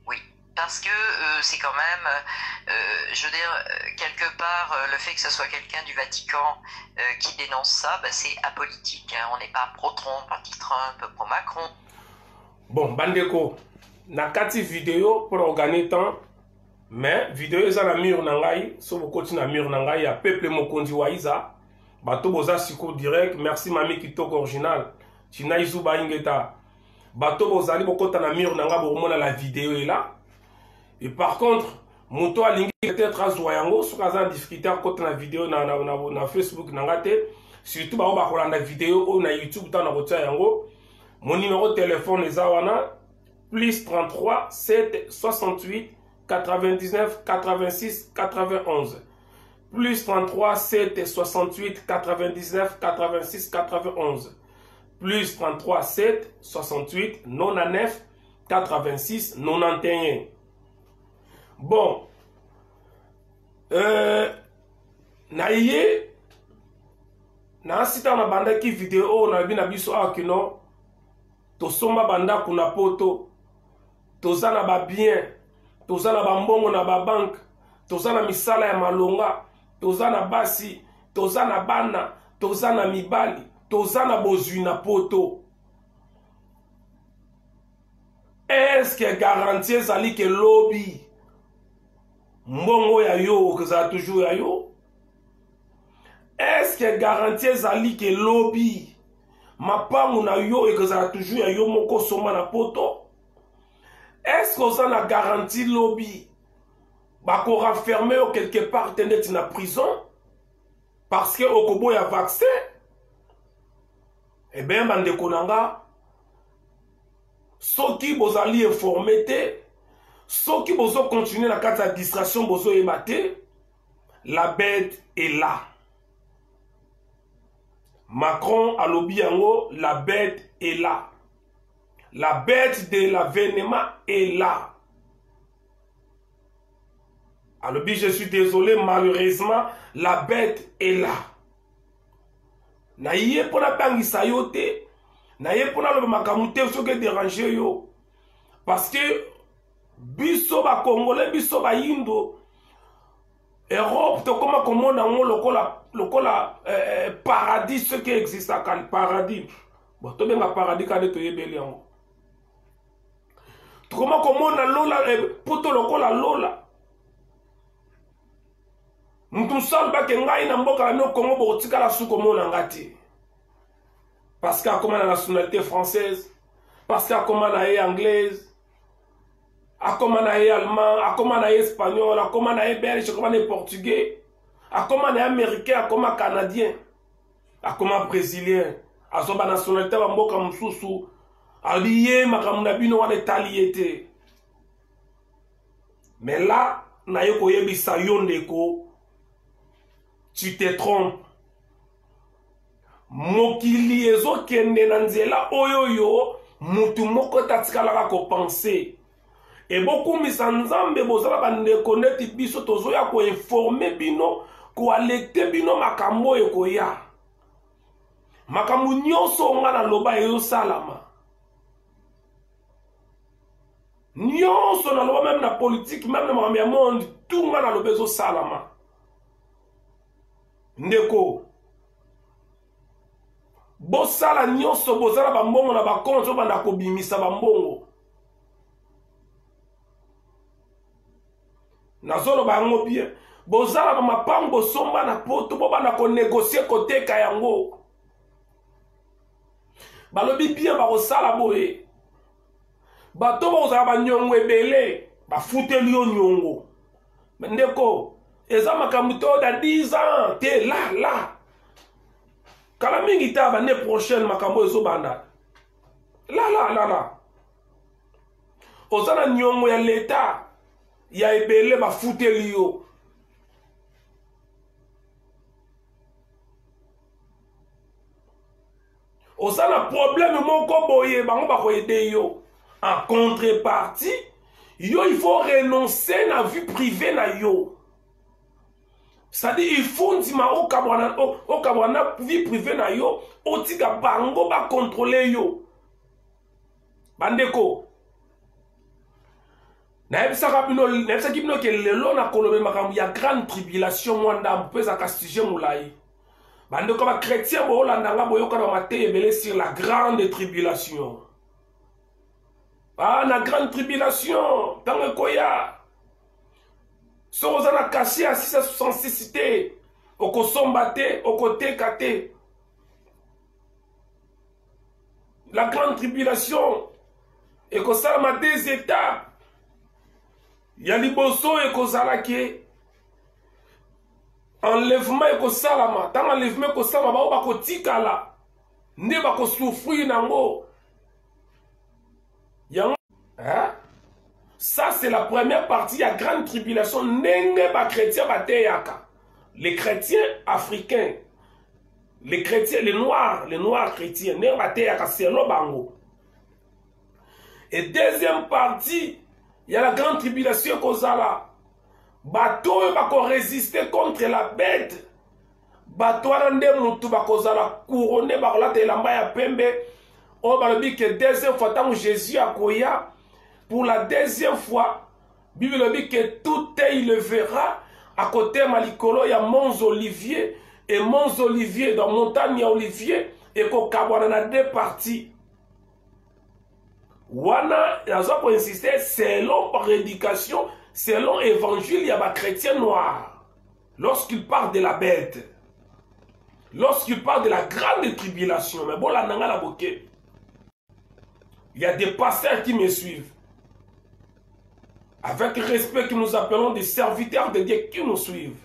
oui, parce que c'est quand même, je veux dire, quelque part, le fait que ce soit quelqu'un du Vatican qui dénonce ça, c'est apolitique. Hein. On n'est pas pro-Trump, anti-Trump, pro-Macron. Bon, bandeko, na kati vidéo pour organiser temps, mais vidéo eza na mur nangai, so bokoti na mur nangai ya peuple mokondi wa iza, bato boza siko direct, merci mami kitoko original, tina izuba ingeta, bato bozali bokota na mur nanga bokomona la vidéo est là. Et par contre, moto alingi peut-être azwa yango soka za difficulté akota na vidéo na Facebook nanga te, surtout ba bakolanda vidéo o na YouTube ta na kotia yango. Mon numéro de téléphone est wana plus 33 7 68 99 86 91 plus 33 7 68 99 86 91 plus 33 7 68 99 86 91. Bon, naïe na sita na banda ki vidéo na bina biso akino to somba banda kuna poto toza na ba bien toza na ba mbongo na ba bank toza na misala ya malonga toza na basi toza na bana toza na mibali toza na bozwi na poto. Est-ce que garantie ezali ke lobby mbongo ya yo kezala toujours ya yo? Est-ce que garantie ezali ke lobby mapangu na yo ekozala toujours ya yo moko soma na poto? Est-ce que oza na garantie lobby bako renfermer yo quelque part tendeti na prison parce que okoboya vaccin? Eh bien bandeko nanga, soki bozali informé te, soki bozo continuer na kati ya distraction bozo yeba te, la bête est là. Macron alobi yango, la bête est là. La bête de l'avènement est là. Alobi, je suis désolé, malheureusement, la bête est là. Na yé pona bangisa yo te, na yé pona lobe makamute soke déranger yo. Parce que biso ba Congolais, biso ba Indo, Europe to koma komona ngo lokola paradis ce qui existe à paradis. Bon, to benga paradis kade to yebeli yango. To koma komona lola poto lokola lola. Mutu samba ke ngai na mboka na Congo botika la su komona ngati. Parce qu'il y a comme la nationalité française, parce qu'il y a comme la anglaise, a comme la allemand, a comme la espagnol, a comme la belge, a comme la portugais, a comme la américain, a comme la canadien, a comme la brésilien, a comme la nationalité de mboka mususu, a lié makamuna bino wa taliété. Mais là, na yoko yebi sayondeko, tu te trompes. Mokili ezo kende na nzela oyoyo mutu moko tatikala ko penser. Et beaucoup misanzambe bozala bandeko neti biso tozo ya ko informer bino ko alecte bino makambo ekoya. Makambo nyonso nga na loba ezo salama. Nyonso na loba même na politique, même na makambo ya monde, tout nga na loba ezo salama. Ndeko bosala nyonso bozala bambongo na bakonto banda kobimisa bambongo. Nazolo bango bien. Bozala bamapango bosomba na poto bo banda ko négocier côté ka yango. Balobi bien ba kosala boye. Bato bozala banyongo ebele ba futeli yo nyongo. Ndeko eza makambo to da 10 ans te là. Kala mingi ta l'année prochaine makambo ezo banda. là. Ozana nyongo ya l'État, ya ebele ba futeli yo. Ozana problème moko boye bango ba ko aider yo. En contrepartie, yo il faut renoncer à la vie privée na yo. C'est-à-dire il faut ndima o kabwana vie privée na yo, otika bango ba contrôler yo. Bandeko. Na ebisa kibino ke lelo na kolobe makambo ya grande tribulation mwanda mpeza ka sujet mulai. Bandeko ba chrétien bo landanga boyoka na mateye belé sur la grande tribulation. Ah, la grande tribulation, dans le Koya. Sorozana caché à 666 cités. Au Kosombate, au côté Kate. La grande tribulation. Et que ça m'a des étapes. Il y a Liboso et Kozalake. Enlèvement et Kosalama. Dans l'enlèvement et Kosalama, ba ko tikala. Ne ba ko souffrir nango. Hein? Ça c'est la première partie, il y a grande tribulation. Nenge ba chrétien bateyaka. Les chrétiens africains, les chrétiens, les noirs chrétiens, nenge bateyaka c'est lo bango. Et deuxième partie, il y a la grande tribulation kozala. Bato bako résister contre la bête. Bato rande mutu bako zala couronné bakola te lamba ya pembe. On va dire que deuxième fois, tant que Jésus a koya, pour la deuxième fois, Bible dit que tout il le verra. À côté Malikolo, il y a Mons Olivier. Et Mons Olivier, dans Montagne Olivier, et qu'au Kabwana, a deux parties. Wana, il y a pour insister, selon prédication, selon évangile, il y a des chrétiens noirs. Lorsqu'il parle de la bête, lorsqu'il parle de la grande tribulation, mais bon, la nanga la bokeh. Il y a des pasteurs qui me suivent. Avec respect que nous appelons des serviteurs de Dieu qui nous suivent.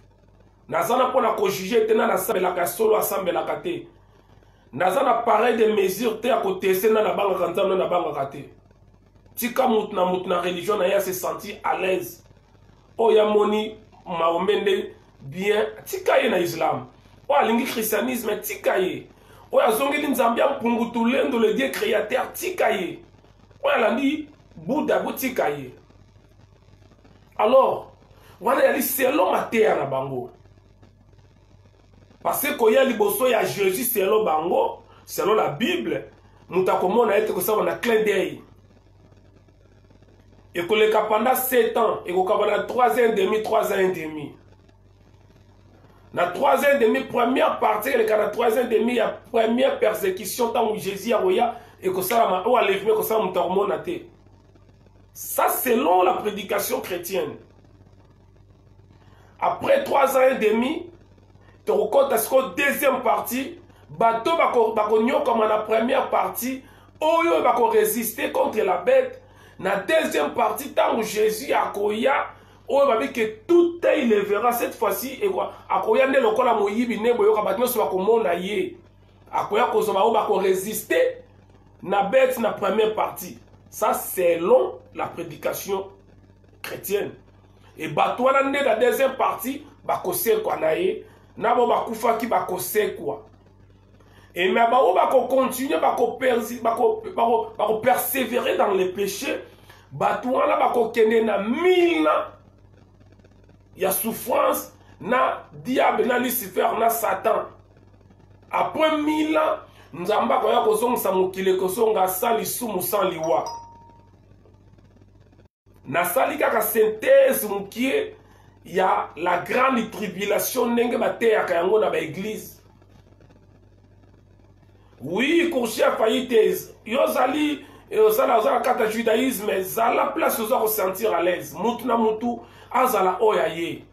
Nazana pour la juger tena na sambelaka solo asambelaka te. Nazana pareil de mesures te à côté c'est na banga kanzano na banga kate. Tika mutna religion na ya se sentir à l'aise. Oh ya moni maomende bien tika ye na islam. Oh alingi christianisme tika ye. Oya zongeli nzambi mpungutulendo le Dieu créateur tikaye. Oya landi Bouddha butikaye. Alors, wana yali selon mateya na bango. Parce que ya liboso ya Jésus selon bango, selon la Bible, mutakomona ete ko ça on a clin d'œil. Et que le pendant 7 ans, et que pendant 3 ans et demi. Dans 3 ans et demi, première partie, dans 3 ans et demi, il y a première persécution, tant que Jésus a roya, et que ça m'a enlevé, que ça m'a hormonaté. Ça, selon la prédication chrétienne. Après 3 ans et demi, tu recomptes à ce que deuxième partie, bateau bakonyo comme la première partie, oyo bako résister contre la bête. Dans la deuxième partie, tant que Jésus a roya, on va dire que tout il le verra cette fois-ci et quoi akoya nde lokola moyibi ne boyoka batino so bakomona ye akoya kozoma o bako résister na bête na première partie. Ça selon la prédication chrétienne. Et batwana nde la deuxième partie bako se kwa na ye na bo bakufa ki bako se kwa. Et mais ba o bako continuer bako persévérer dans les péchés batwana bako kende na 1000 ans. Il y a souffrance, na diable, na Lucifer, na Satan. Après 1000 ans, nous avons pas kozong samukile kosonga sali sumu sans liwa. Na sali kaka synthèse mukie, il y a la grande tribulation nenge bateya kayango na ba église. Oui, courchef faillite, yozali osala kata judaïsme, zala place oza ressentir à l'aise. Mutu na mutu azala oya ye.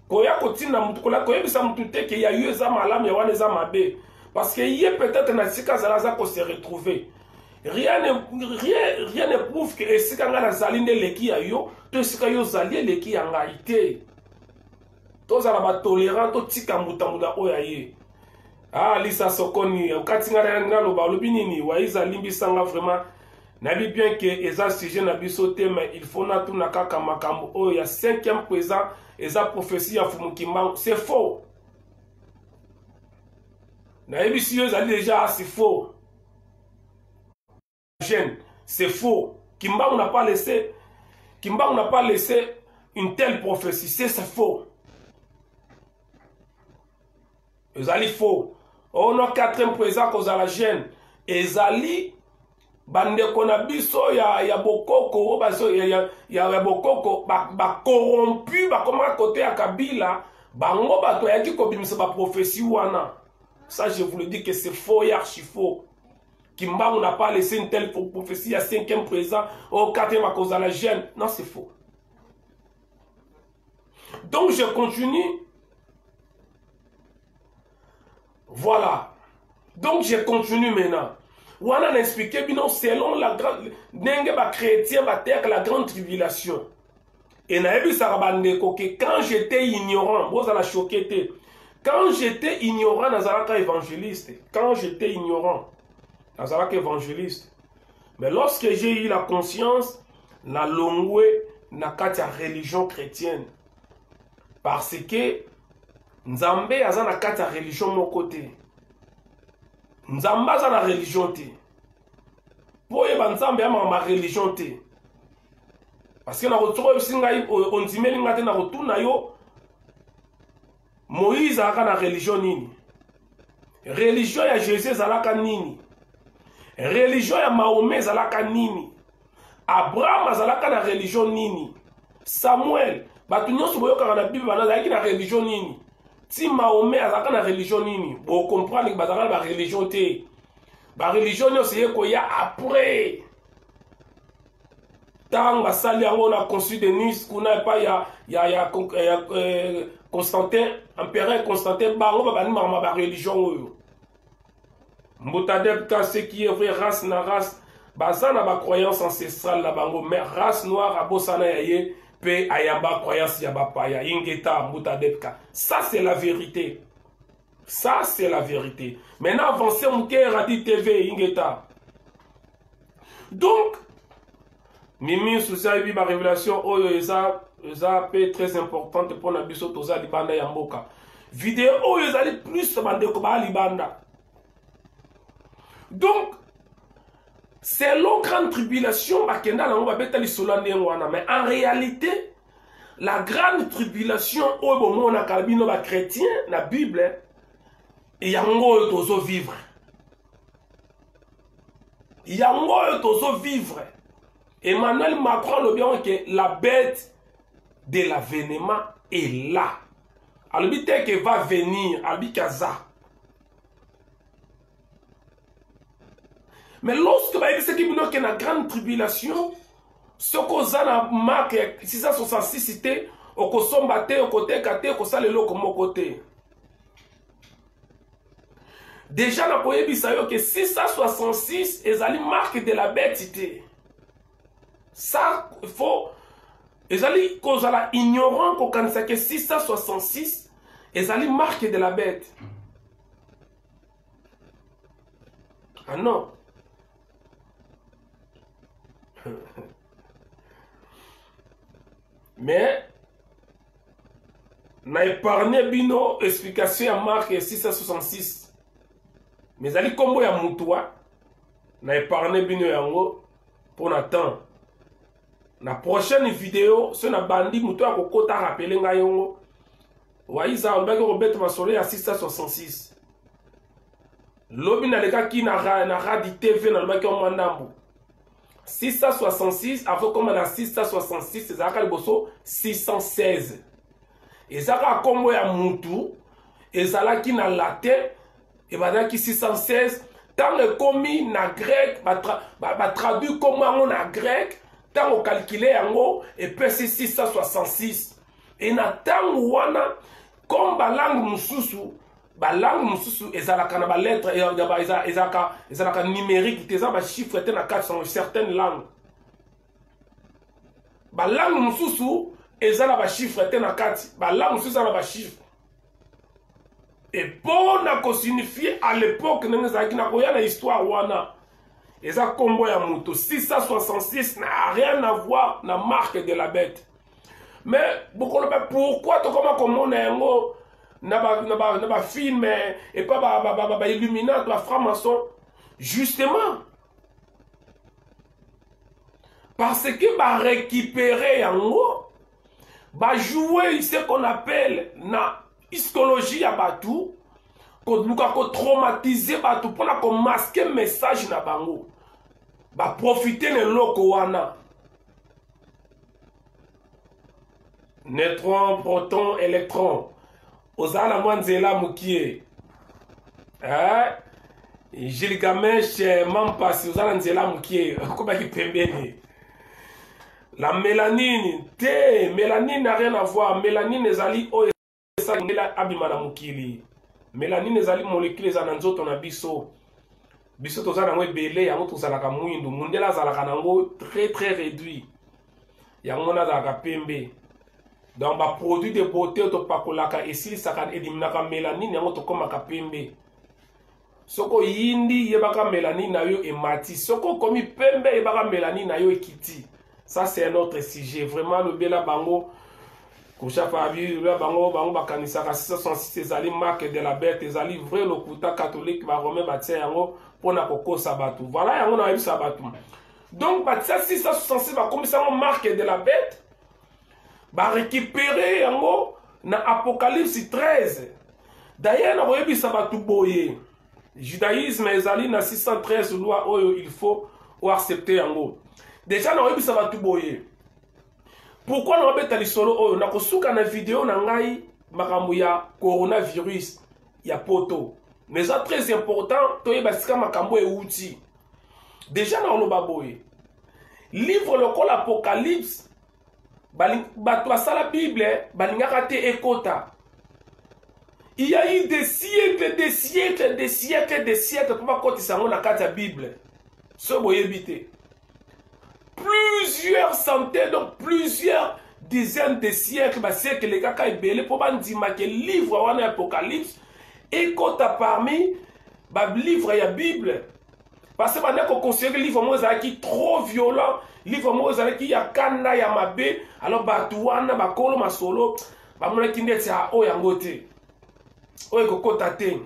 Koya kotina mutu kola koyebisa mutu te ke ya yu eza malamu ya wana eza mabe. Parce que ye peut-être na sika zala za ko se retrouver. Rien ne prouve que esika nga na zali nde leki ya yo, to esika yo zali leki ya ngai te. To zala ba tolérant to tika muta oya ye. Ah, Lisa Sokoni, Katinga Ngalo, Balobinini, Waiza Limbisanga vraiment. Nabi bien que Eza sujet Nabiso mais il faut na tout nakaka makambo. Oh, il y a 5e présent, Eza prophétie à Fumukimang. C'est faux. Nabi si eux allaient déjà, c'est faux. C'est faux. Kimbang n'a pas laissé une telle prophétie. C'est faux. Ezali faux. On a 4e présent cause à la gêne. Ezali bande konabiso ya bokoko ya bokoko ba corrompu ba comme côté ya Kabila bango bato ya ki kobimisa ba prophétie wana. Ça je vous le dis que c'est faux et archi faux. Kimbangu n'a pas laissé une telle prophétie à 5e présent au 4e à cause de la gêne. Non, c'est faux. Donc je continue. Voilà. Donc je continue maintenant. On a expliqué selon la grande chrétien la grande tribulation. Et quand j'étais ignorant, vous allez choquer. Quand j'étais ignorant, Nazaraka évangéliste. Quand j'étais ignorant, Nazaraka évangéliste. Mais lorsque j'ai eu la conscience, la longue na kati religion chrétienne. Parce que Nzambe aza na kati religion mon côté. Nzambe aza na religion te. Pour yeba Nzambe ama ma religion te. Parce que na rotoro singai ondimeli ngate na rotuna yo Moïse a na religion nini? Religion ya Jésus zalaka nini? Religion ya Mahomet zalaka nini? Abraham zalaka na religion nini? Samuel batu nyonso boyoka na Bible bazalaki na religion nini? Si Mahomet azalaka na religion nini? Bo comprendre que bazalaka na religion te. Ba religion yo c'est ko ya après. Tant basali yango na consul de Nice kuna pa ya Constantin, empereur Constantin bango babani ma religion oyo. Mbotadeb ka ce qui est vrai race na race bazana ba croyance ancestrale la bango mais race noire abosana yaye pe ayamba croyance ya bapaya ingeta mbotadeb ka. Ça c'est la vérité. Ça c'est la vérité. Maintenant avancez mon cœur Radio TV ingeta. Donc Mimi Sousaïbi ma révélation oyo eza très importante pour na biso toza libanda ya mboka. Vidéo oyo ezali plus bandeko ba libanda. Donc selon grande tribulation bakenda nango babeta lisolo ndengwana mais en réalité la grande tribulation oyo bomona kalbino ba chrétien na Bible yango oyo tozo vivre. Yango oyo tozo vivre. Emmanuel Macron le bien que la bête de l'avènement est là. Alors dit que va venir, alors kaza. Mais lorsque vous avez dit que dans la grande tribulation, ce qu'on a marqué 666 cités, au kosomba au côté kate, au sale lo comme au côté. Déjà na koyebi sayo que 666 est ali marque de la bêtité. Ça, il faut. Les alliés, quand on ignorant qu'on connaît que 666, les alliés marquent de la bête. Ah non. Mais, n'a épargné bino explication à marque 666. Mais alliés comme ya moutoua, n'a épargné bino yango pour n'attendre. La prochaine vidéo, c'est un bandit mouton à kokota rappelé ngayongo. Waiza on va Robert Massolé à 666. Lobi na leka ki na radi TV na lobaki on mandambo. 666 avant comme na 666 c'est zaka liboso 616. Et zaka kombo ya mutu ezalaki na latin et badaki 616 tant le commis na grec ba traduit comme on na grec. Tant on calculé yango et puis 666 et na tango wana comme ba langue mususu ezalaka na ba lettre ezalaka numérique teza ba chiffre te na 400 certaines langues ba langue mususu ezala ba chiffre te na 4 ba langue mususu na ba chiffre Et pour na signifier à l'époque, nous avons une histoire wana. Et ça, combo ya moto 666 n'a rien à voir na marque de la bête. Mais pourquoi tu comment on est na film et pas illuminat la franc-maçon? Justement parce que va récupérer yango, va jouer ce qu'on appelle na psychologie ya batu, ko traumatiser batu pour masquer message na bango, va profiter de loko wana. Neutron, proton, électron. Ozala mwanzela mukie. Gilgamesh Mampasi, ozala nzela mukie. Koba ki pembeni. La mélanine, mélanine n'a rien à voir. Mélanine ezali o esala abima na mukili. Mélanine ezali molécule za nzoto na biso. Biso tozala ngo ebele yango tozalaka mwindu. Mundela azalaka nango très réduit. Yango na zalaka pembe. Donc, ba produit de beauté to pakolaka esili saka eliminaka mélanine yango to komaka pembe. Soko yindi yebaka mélanine na yo emati. Soko komi pembe yebaka mélanine na yo ekiti. Ça c'est un autre sujet. Vraiment le bela bango Koucha Fabi le bango bakanisaka 666 ezali marque de la bête ezali vrai lokuta catholique ba romain batia yango pona kokosa batu. Voilà yango na yebisa batu. Donc batia 666 ba komisa marque de la bête. Va récupérer yango na Apocalypse 13. D'ailleurs na oyebisa batu boye. Judaïsme ezali na 613 loi oyo il faut accepter yango. Déjà na oyebisa batu boye. Pourquoi na obeta lisolo oyo na kosuka na vidéo na ngai makambo ya coronavirus ya poto. Mais ça très important toyeba sika makambo euti. Déjà na oloba boye. Livre lokola Apocalypse bato asala Bible balingaka te ekota. Il y a eu des siècles pour kotisa ngo na kati ya Bible. So boyebi te. Plusieurs centaines, donc plusieurs dizaines de siècles, siècles les kaka ebele pour bandima que livre wana Apocalypse ekota parmi ba livre ya Bible. Parce que pendant qu'on considère que le livre est trop violent, le livre est ya kanda ya mabe, alors batuana bakolo masolo, ba mona kinde tia o yangote. O ekokota te.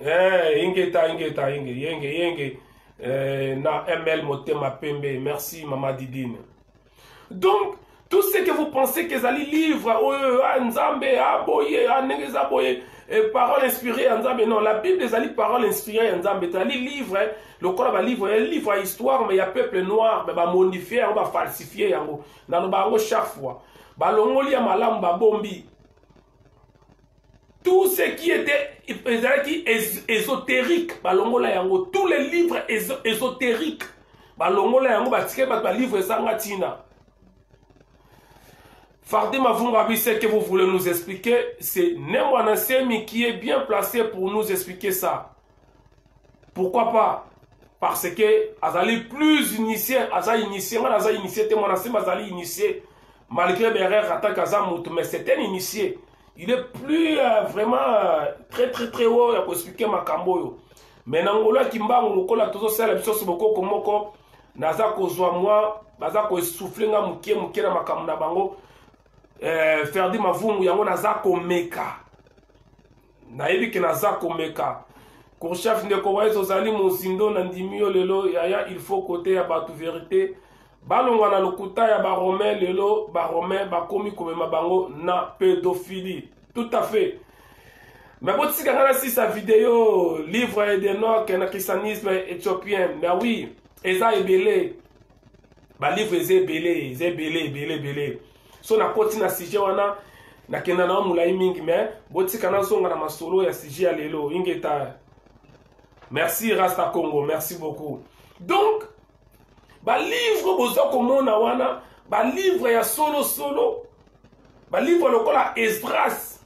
Yenge na ML motema pembe. Merci maman Didine. Donc tout ce que vous pensez que les livres, Nzambe, aboye, negeza boye, paroles inspirées Nzambe, non, la Bible des paroles inspirées Nzambe, les livres, le corps va livre, livre à histoire, mais il y a peuple noir, mais va modifier, on va falsifier, yango, dans le barreau chaque fois, balongoli ya malam ba bombi. Tout ce qui était ésotérique, balongola yango, tous les livres ésotériques, balongola yango, batike ba livre sangatina. Fardim Avungabi, ce que vous voulez nous expliquer, c'est Nemwana Semi qui est bien placé pour nous expliquer ça. Pourquoi pas? Parce que Azali plus initié, Azali initié, Temwana Semi Azali initié, malgré Berer Attaque Azamut, mais c'est un initié. Il est plus vraiment très haut pour expliquer Makamboyo. Mais Nangola Kimbango, Lokola Tozo Sala Bisos Boko Komoko, Nazako Zouamwa, Bazako souffler nga Mukie na Makamuna Bango. Ferdi Mavungu yango nazako meka nayebi ke nazako meka Kourchaf ndeko waezo zali mozindo na ndimio lelo yaya il faut côté ya batu vérité balongwa na lokuta ya baromé lelo baromé bakomi komema bango na pédophilie tout à fait. Mais botika ngana si sa vidéo livre de Enoch na christianisme éthiopien. Mais oui eza ebele ba livre ebele so na koti na sujet wana na kenda na mulai mingi mais botika na zonga na masolo ya sujet ya lelo ingeta. Merci Rasta Congo, merci beaucoup. Donc ba livre bozo komona wana ba livre ya solo ba livre lokola Esdras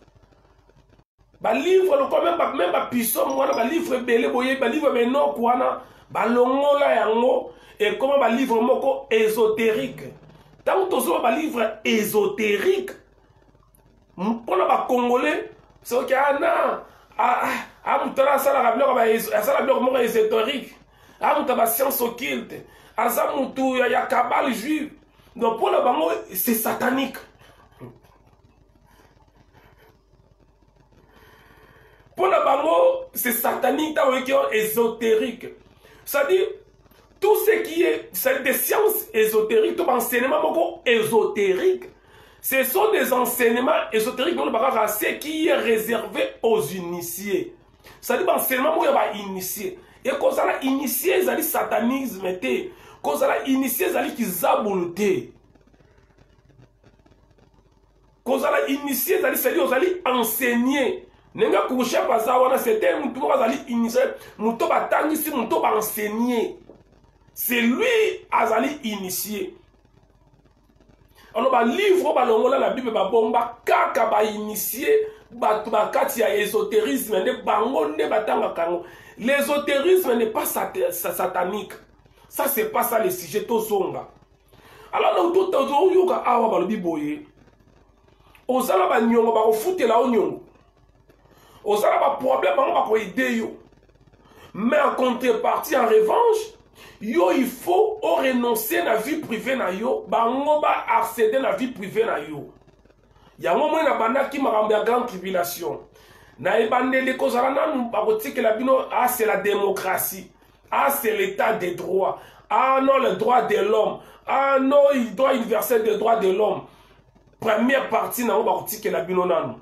ba livre lokola même ba Pisom wana ba livre belé boye ba livre Enoch wana ba longola yango et comment ba livre moko ésotérique. Tant que tu as un livre ésotérique, mpona ba congolais soki ana amutana asala biloko moko ésotérique amuta ba science occulte aza mutu ya cabale juive donc mpona bango c'est satanique. Pour la bango, c'est satanique, ésotérique. C'est-à-dire, tout ce qui est des sciences ésotériques, tout enseignement ésotérique, ce sont des enseignements ésotériques qui est réservé aux initiés. C'est-à-dire, l'enseignement initié. Et quand ça a initié, ça dit satanisme, quand ça a initié, ça dit zaboulte. Quand ça a initié, ça dit enseigner. Nenga kusha pazawana c'était mutu bazali initié muto batangisi muto ba enseigner c'est lui azali initié alors ba livre ba longola la bible ba bomba kaka ba initié ba kati ya ésotérisme ne bango ne batanga kango l'ésotérisme n'est pas satanique ça c'est pas ça le sujet to zonga alors nous tout yoka awa ba lobi boye ozala ba nyongo ba kofutela o nyongo osala ba problème bango ba ko aider yo mais en contrepartie en revanche yo il faut renoncer na vie privée na yo bango ba accéder na vie privée na yo yango mo na banda ki makambo ya grande tribulation na ebandeli kozala nanu ba kotikela bino c'est la démocratie c'est l'état des droits non le droit de l'homme non il doit universel des droits de l'homme première partie na ba kotikela bino nanu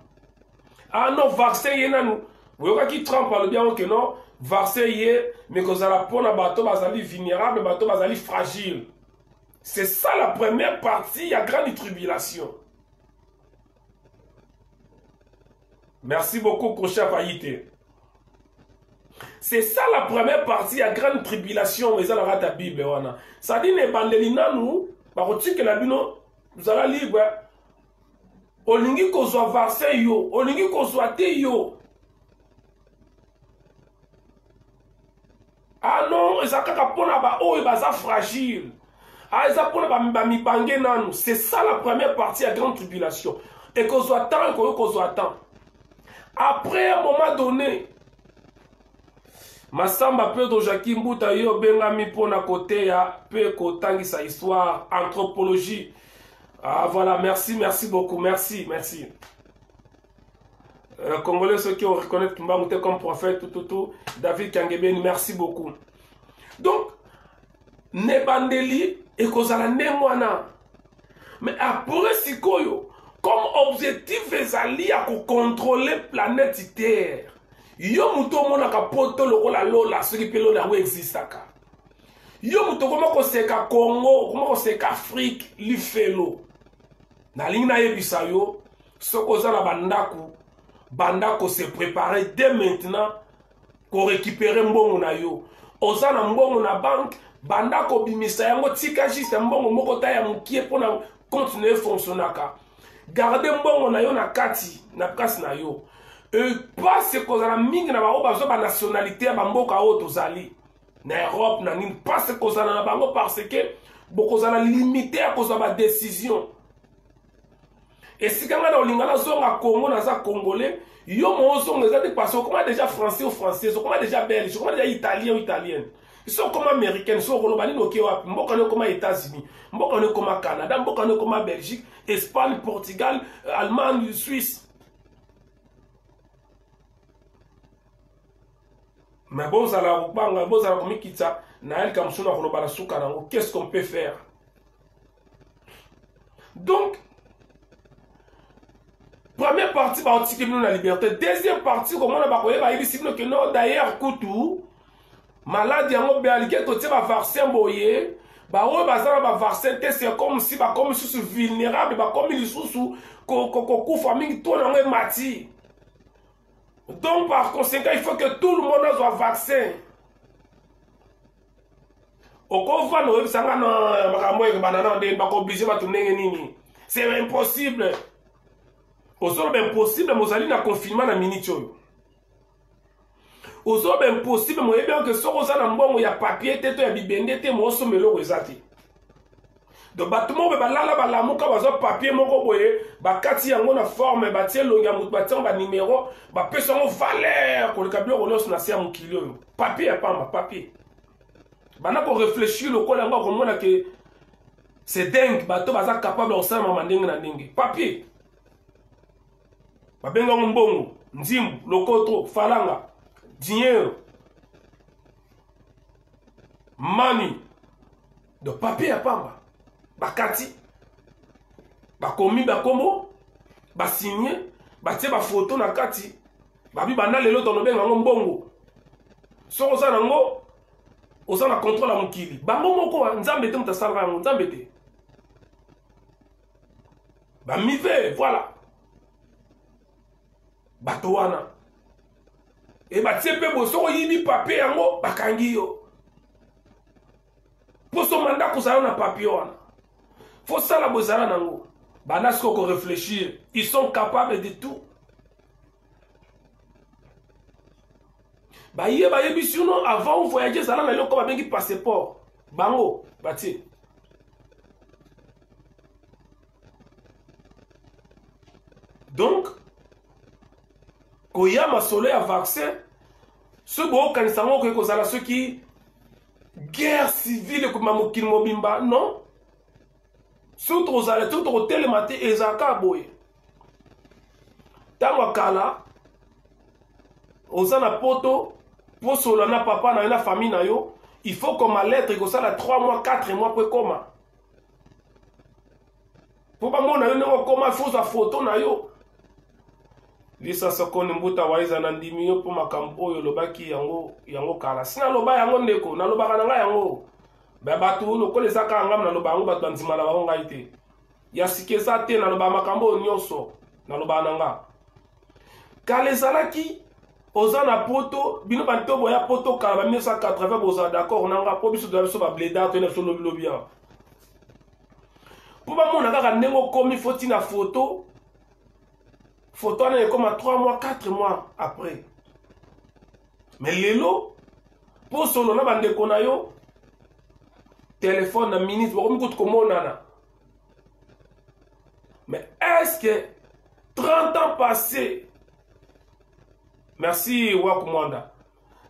non, vaccin yé nanou. Vous voyez qui Trump parle bien que non, vaccin yé, mais que ça la pone à bateau bazali vulnérable, bateau bazali fragile. C'est ça la première partie, il y a grande tribulation. Merci beaucoup, Crochet Païté. C'est ça la première partie, il y a grande tribulation, mais ça la rate à Bible. Ça dit, les bandelina nous, par contre, que la bino, vous allez libre. Olingi kozwa vaccin yo, olingi kozwa te yo. Non, ezakaka pona ba o e baza fragile. Eza pona ba mibange nanu. C'est ça la première partie à grande tribulation. Et kozwa temps, kozwa temps. Après un moment donné, Masamba peu de Jacques Mbuta yo bengami pona côté ya peu kotangi sa histoire anthropologie. Voilà, merci beaucoup, merci. Congolais, ceux qui ont reconnu Mbamouté comme prophète, tout, David Kangebeni, merci beaucoup. Donc, Nebandeli et Kozala Nemwana. Mais après Sikoyo, comme objectif ezali à contrôler la planète Terre, yo muto mona kapoto lokola lola, ce qui peut lola où existaka. Yo muto comment koseka Congo, comment koseka Afrique, l'ifelo. Na lingna yebisa yo sokoza na bandako se préparer dès maintenant pour récupérer mbongo na yo oza na mbongo na banque bandako bimisa yango tika juste mbongo moko ta ya mukie pona continuer fonctionnaka garder mbongo na yo na kati na place na yo pas ce koza na mingi na bango bazo ba nationalité ya bamboka oyo tozali na Europe na nini pas ce koza na bango parce que bokozala limité à cause de ma décision. Et si quand on a zonga Congo, on a congolais, yo mo zonga za des personnes comment déjà français ou français, comment déjà belge, comment déjà italien ou italienne. Ils sont comme américains, ils sont rolobani no kewa, mbokane comme États-Unis, mbokane comme Canada, mbokane comme Belgique, Espagne, Portugal, Allemagne, Suisse. Mais bon ça la banga, bon ça la komi kitsa, na el kam suna rolobana suka nango, qu'est-ce qu'on peut faire? Donc première partie, bah, on la liberté. Deuxième partie, comment on a bakoye, bah, il dit que non, d'ailleurs, koutou, malade, yango, béaliké, tout va vaccin, boye, bah, ouais, bah, ça, va vaccin, c'est comme si, bah, comme si c'est vulnérable, bah, comme il est sous, qu'on famille, tout le monde est mati. Donc, par conséquent, il faut que tout le monde soit vaccin. Au convoi, nous, ça va, non, bah, obligé, bah, tourner, nini. C'est impossible. Aujourd'hui, impossible, mais vous na confinement na minute. Aujourd'hui, impossible, mais bien que ce que vous avez un papier, il y a bibende, il y a un melo. donc battement be balala balamuka bazwa papier moko boye bakati yango na forme batie longa mutu batie ba numéro bapesa yango valeur koleka biloko nyonso na se ya mokili oyo papier ya pamba papier bana ko réfléchir lokola yango akomona ke c'est dingue bato baza capable kosalama ndenge na ndenge papier babenga yango mbongo nzimbu lokoto falanga dinero mani de papier ya pamba bakati bakomi bakombo basigné batie bafoto na kati babi banda lelo tonobenga yango mbongo soko oza nango oza na contrôle ya mokili bango moko nzambe te moto asalaka yango nzambe te bamive voilà bato wana e batie mpe bo soko oyibi papier yango bakangi yo mpo so manda kozala na papier wana faut sala bozala nango bana siko réfléchir ils sont capables de tout bayebi sino avant voyager ezala na eloko babengi passeport bango batie donc koya masolo ya vaccin so bookanisa yango okoki kozala soki guerre civile ekoma mokili mobimba non so tozala te tokotelema te ezalaka boye ntango akala oza na poto mpo solola na papa na yo na famille na yo il faut koma lettre ekosala 3 mois 4 mois mpo ekoma mpo bamona yo ndenge okoma il faut ozwa foto na yo lisa sokoni mbuta waiza na ndimi yo mpo makambo oyo olobaki yango kala si naloba yango ndeko nalobaka na ngai yango bato lokola eza kaka ngam naloba yango bato bandima na bango ngai te ya sika eza te naloba makambo oyo nyonso nalobaka na nga kala ezalaki oza na poto bino banto boya poto kala ba 1980 bozala d'accord na nga mpo biso toya biso babledar toyena biso lobilobi awa mpo bamona kaka ndenge okomi foti na foto wana ekoma 3 mois 4 mois après mais lelo mpo solo na bandeko na yo téléphone na minute bakomi kutu komonana mais est-ce que 30 ans passés merci Wakumanda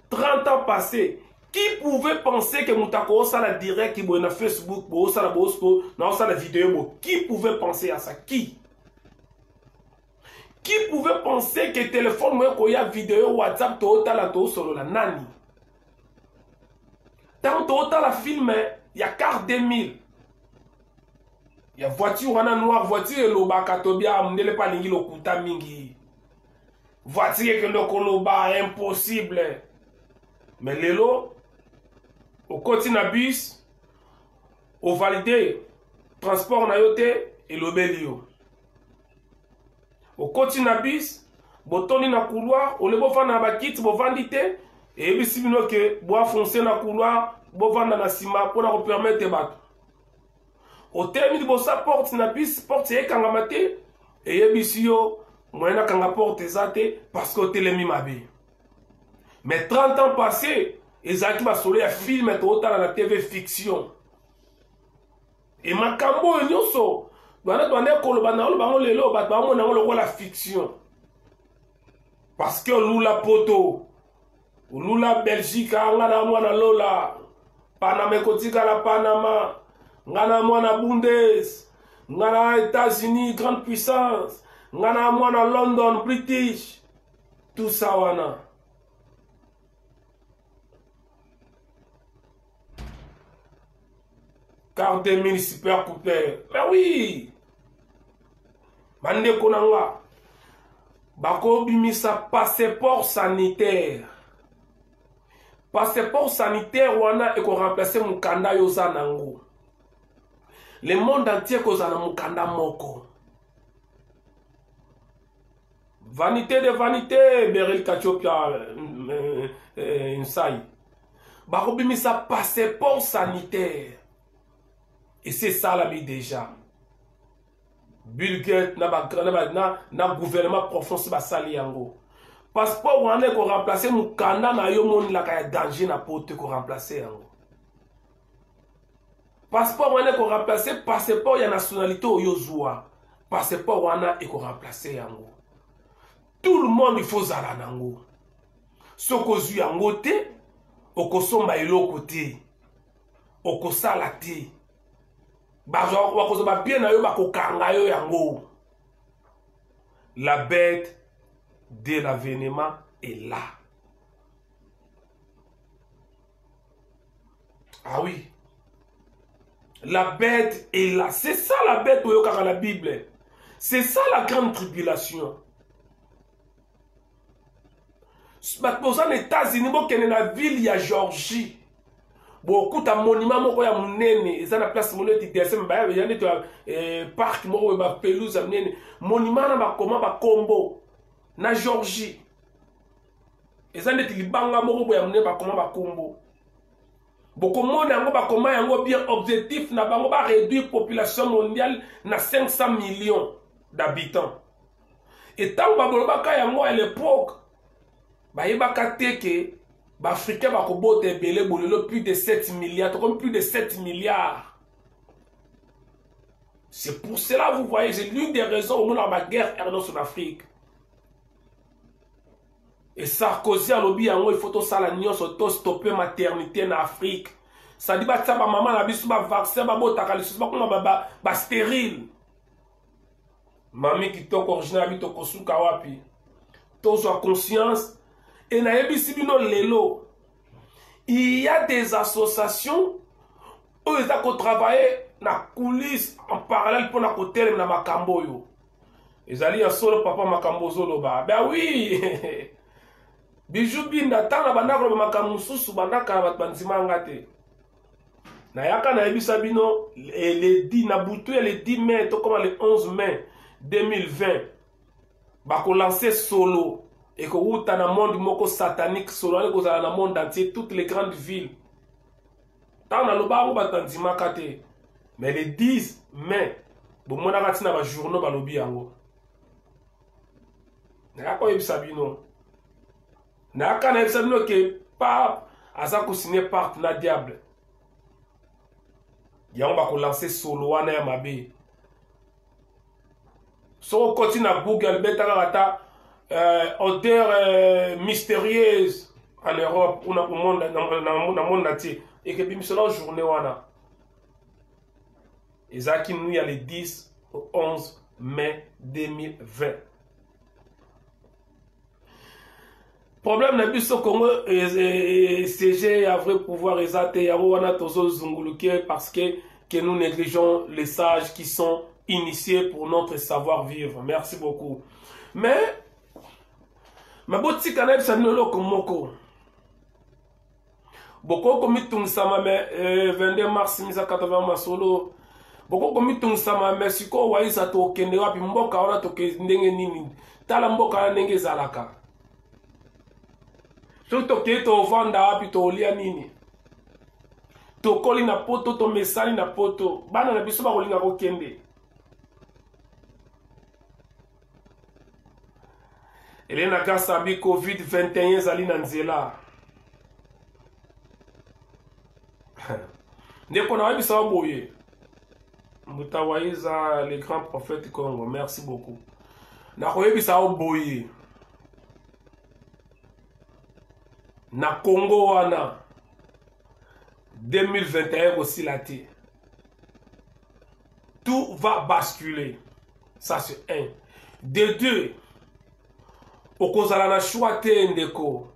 30 ans passés qui pouvait penser que moutako osala direct boye na Facebook bo osala bosko na osala vidéo bo qui pouvait penser à ça qui pouvait penser que téléphone moye koya vidéo WhatsApp to otala to solo la nani tant to otala film ya car 2000 ya voiture wana noire voiture elobaka to bia mndele pa lingi lokuta mingi voiture que lokoloba impossible mais lelo au continent bus au validé transport na yote elobelio au continent bus botoni na couloir ole bofanda na bakiti bovandi te eyebisi bino ke boafonce na couloir bovanda na nsima mpona kopermettre bato otelemi libosa porte na bus porte eyekangama te eyebisi yo moyen nakanga porte eza te parce que otelemi mabe mais 30 ans passé ezalaki basolo ya filme tootala na tv fiction e makambo oyo nyonso bana koloba na oloba ngo lelo bato bamona ngo lokola fiction parce que olula poto olula Belgique nga na mwana lola Panama ekotikala Panama nga na mwana Bundes nga na États-Unis grande puissance nga na mwana London British tout ça wana car 2000 super coupé mais oui bande konanga bako bimisa passeport sanitaire wana eko remplacer mukanda yoza nango le monde entier kozana mukanda moko vanité de vanité Beryl Kachopia insai bako bimisa passeport sanitaire et c'est ça la vie déjà Bill Gates na gouvernement profond si basali yango passeport wana ko remplacer mukanda na yo moni la ka danger na pote ko remplacer yango Passeport wana ko remplacer passeport ya nationalité oyo zwa. Passeport wana eko remplacer yango. Tout le monde il faut zala nango. Soko zu yango te, okosomba eloko te. Okosala te. Wakozoba bien na yo bakokanga yo yango. La bête de l'avènement est là. Ah oui. La bête est là. C'est ça la bête au dans la Bible. C'est ça la grande tribulation. Pour ça, les États-Unis, il y a la ville, il y a Georgie. Beaucoup de monuments, il y a mon nene. Il y a la place, il y a un parc, il y a une pelouse. Monument, il y a un combo. Na Georgie. Il y a des banga, il y a un combo. Beaucoup de monde ont bien objectif na bango ba réduire la population mondiale na 500 millions d'habitants. Et tant que à l'époque, ba yebaka teke ba africain ba ko bote belé bolelo plus de 7 milliards, comme plus de 7 milliards. C'est pour cela vous voyez, c'est l'une des raisons où on a la guerre en Afrique. Et Sarkozy a lobby il faut tout ça la nyonso stopper maternité en Afrique. Ça dit ba tsaba maman na biso ba vaccin ba botaka le ba kuma ba stérile. Mami qui to original bito kosuka wapi. Tous ont conscience et na yebisi bino lelo. Il y a des associations où ils ont travaillé na coulisses en parallèle pour na côté na makambo yo. Ils allaient solo papa makambo zolo ba. Ben oui. Bijou binda tana bandako ba makambo susu bandaka ba banzima ngate. Na yaka na ebisa bino le 10 na butu le 10 mai to comme le 11 mai 2020 ba ko lancer solo et que wuta na monde moko satanique solo ale ko za na monde entier toutes les grandes villes. Tana lo ba ko batanzima kate. Mais le 10 mai bo mona katina ba journaux ba lobi yango. Na yaka ebisa bino na kana ebisa bino ke pape aza ko signer pacte na diable. Yango ba ko lancer solo wana ya mabe. So continue à Google beta kata odeur mystérieuse en Europe ou dans le monde entier et que bim cela journée wana. Ezaki nous il y a le 10 au 11 mai 2020. Problème na biso Congo CG a vrai pouvoir exact ya wana tozo zunguluke parce que nous négligeons les sages qui sont initiés pour notre savoir-vivre. Merci beaucoup. Mais boti kanel sanolo komoko. Boko komitung sama me 22 mars 1980 masolo. Boko komitung sama me siko waisa to kende wapi mboka wana to ke ndenge nini. Tala mboka ndenge zalaka. Surtout que to vanda wapi to lia nini. To koli na poto to mesali na poto. Bana na biso ba kolinga ko kende. Elena Kassabi COVID-21 zali na nzela. Ndeko na wabi sawa boye. Mutawaiza les grands prophètes Congo. Merci beaucoup. Na koyebi sawa boye. Na Congo wana 2021 aussi la té. Tout va basculer. Ça c'est un. De deux. Okozala na choix te ndeko.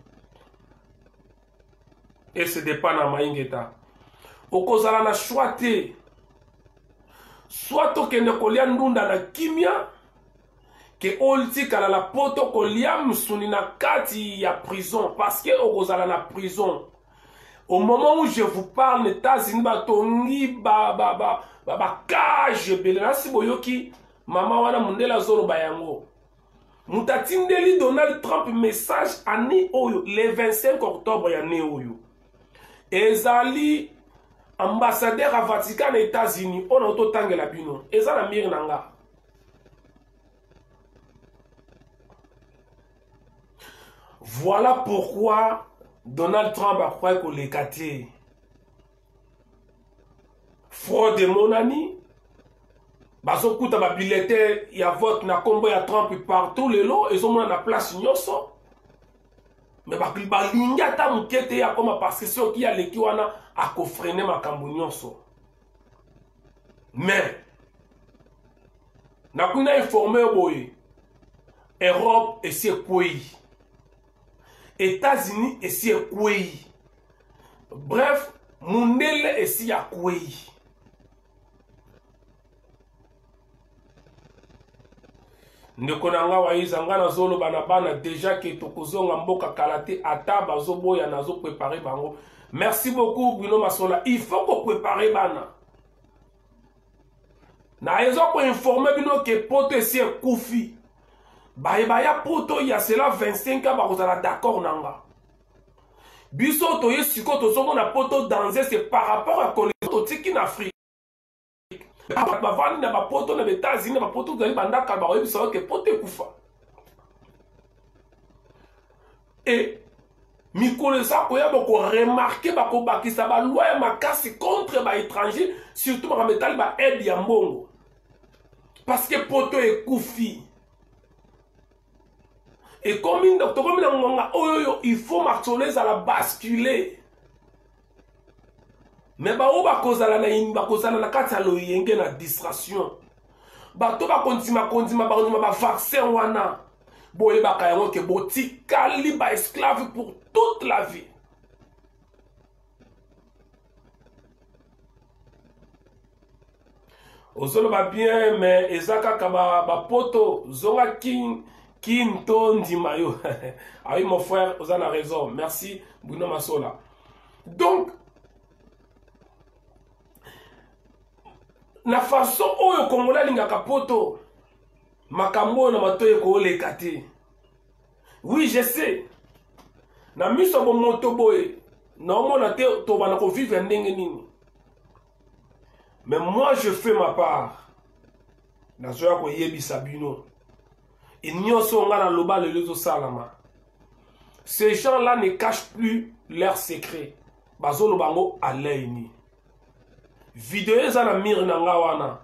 Et ce dépend na maingeta. Okozala na choix te. Soit tokende kolia ndunda na kimia ke olti kala la poto kolia msuni na kati ya prison parce que okozala na prison. Au moment où je vous parle, les États-Unis batongi ba cage belena si boyoki mama wana mundela zoro bayango. Mutatindeli Donald Trump message ani oyo le 25 octobre ya ne oyo. Ezali ambassadeur à Vatican aux États-Unis on a ototangela bino. Ezala mire nanga. Voilà pourquoi Donald Trump a croyé qu'on les quartiers. fraude monani bazokuta ba bulletin ya vote na kombo ya Trump partout lelo ezomona na place nyonso mais balingi ata moke te ya koma parce que soki ya leki wana akofrene makambo nyonso mais nakuna informe boye Europe esi ekwei États-Unis esi ekwei bref mundele esi ya kwei ndeko na nga waiza nga nazoloba na bana déjà ke tokozonga mboka kala te ata bazoboya nazoprépare bango. Merci beaucoup Bruno Masola. Il faut qu'on prépare bana na ezo ko informer bino ke poto esi ekufi bayebaya poto ya cela 25 ans bakozala d'accord nanga biso toye siko tozomona poto danger c'est par rapport à connaissance tiki na Afrique bavandi na bapoto na États-Unis na bapoto zali bandaka baoyebisa ke poto ekufa et mikolo eza koyeba koremarke bakobakisa balwa ya makasi contre baétranger surtout bakametali baede ya mbongo parce que poto ekufi et comme tokomi na ngonga oyoyo il faut martole ezala basculer mais bao bakozala na kati ya loyenge na distraction bato bakondima bakondima bavaccin wana boyebaka yango ke botikali baesclave pour toute la vie. Ozoloba bien mais ezaka bapoto zonga kinto ndima yo. Ah oui mon frère, vous avez raison. Merci Bruno Masola. Donc na façon oyo kongola lingaka poto makambo na matoye ko lekate. Oui, je sais. Na miso bo moto boye. Na omona te to bana ko vivre ndenge nini. Mais moi je fais ma part. Na zoya ko yebisa bino. Inyoso nga na loba le lezo salama. Ces gens-là ne cachent plus leurs secrets. Bazolo bango alaini. Vidéo eza na mire na nga wana.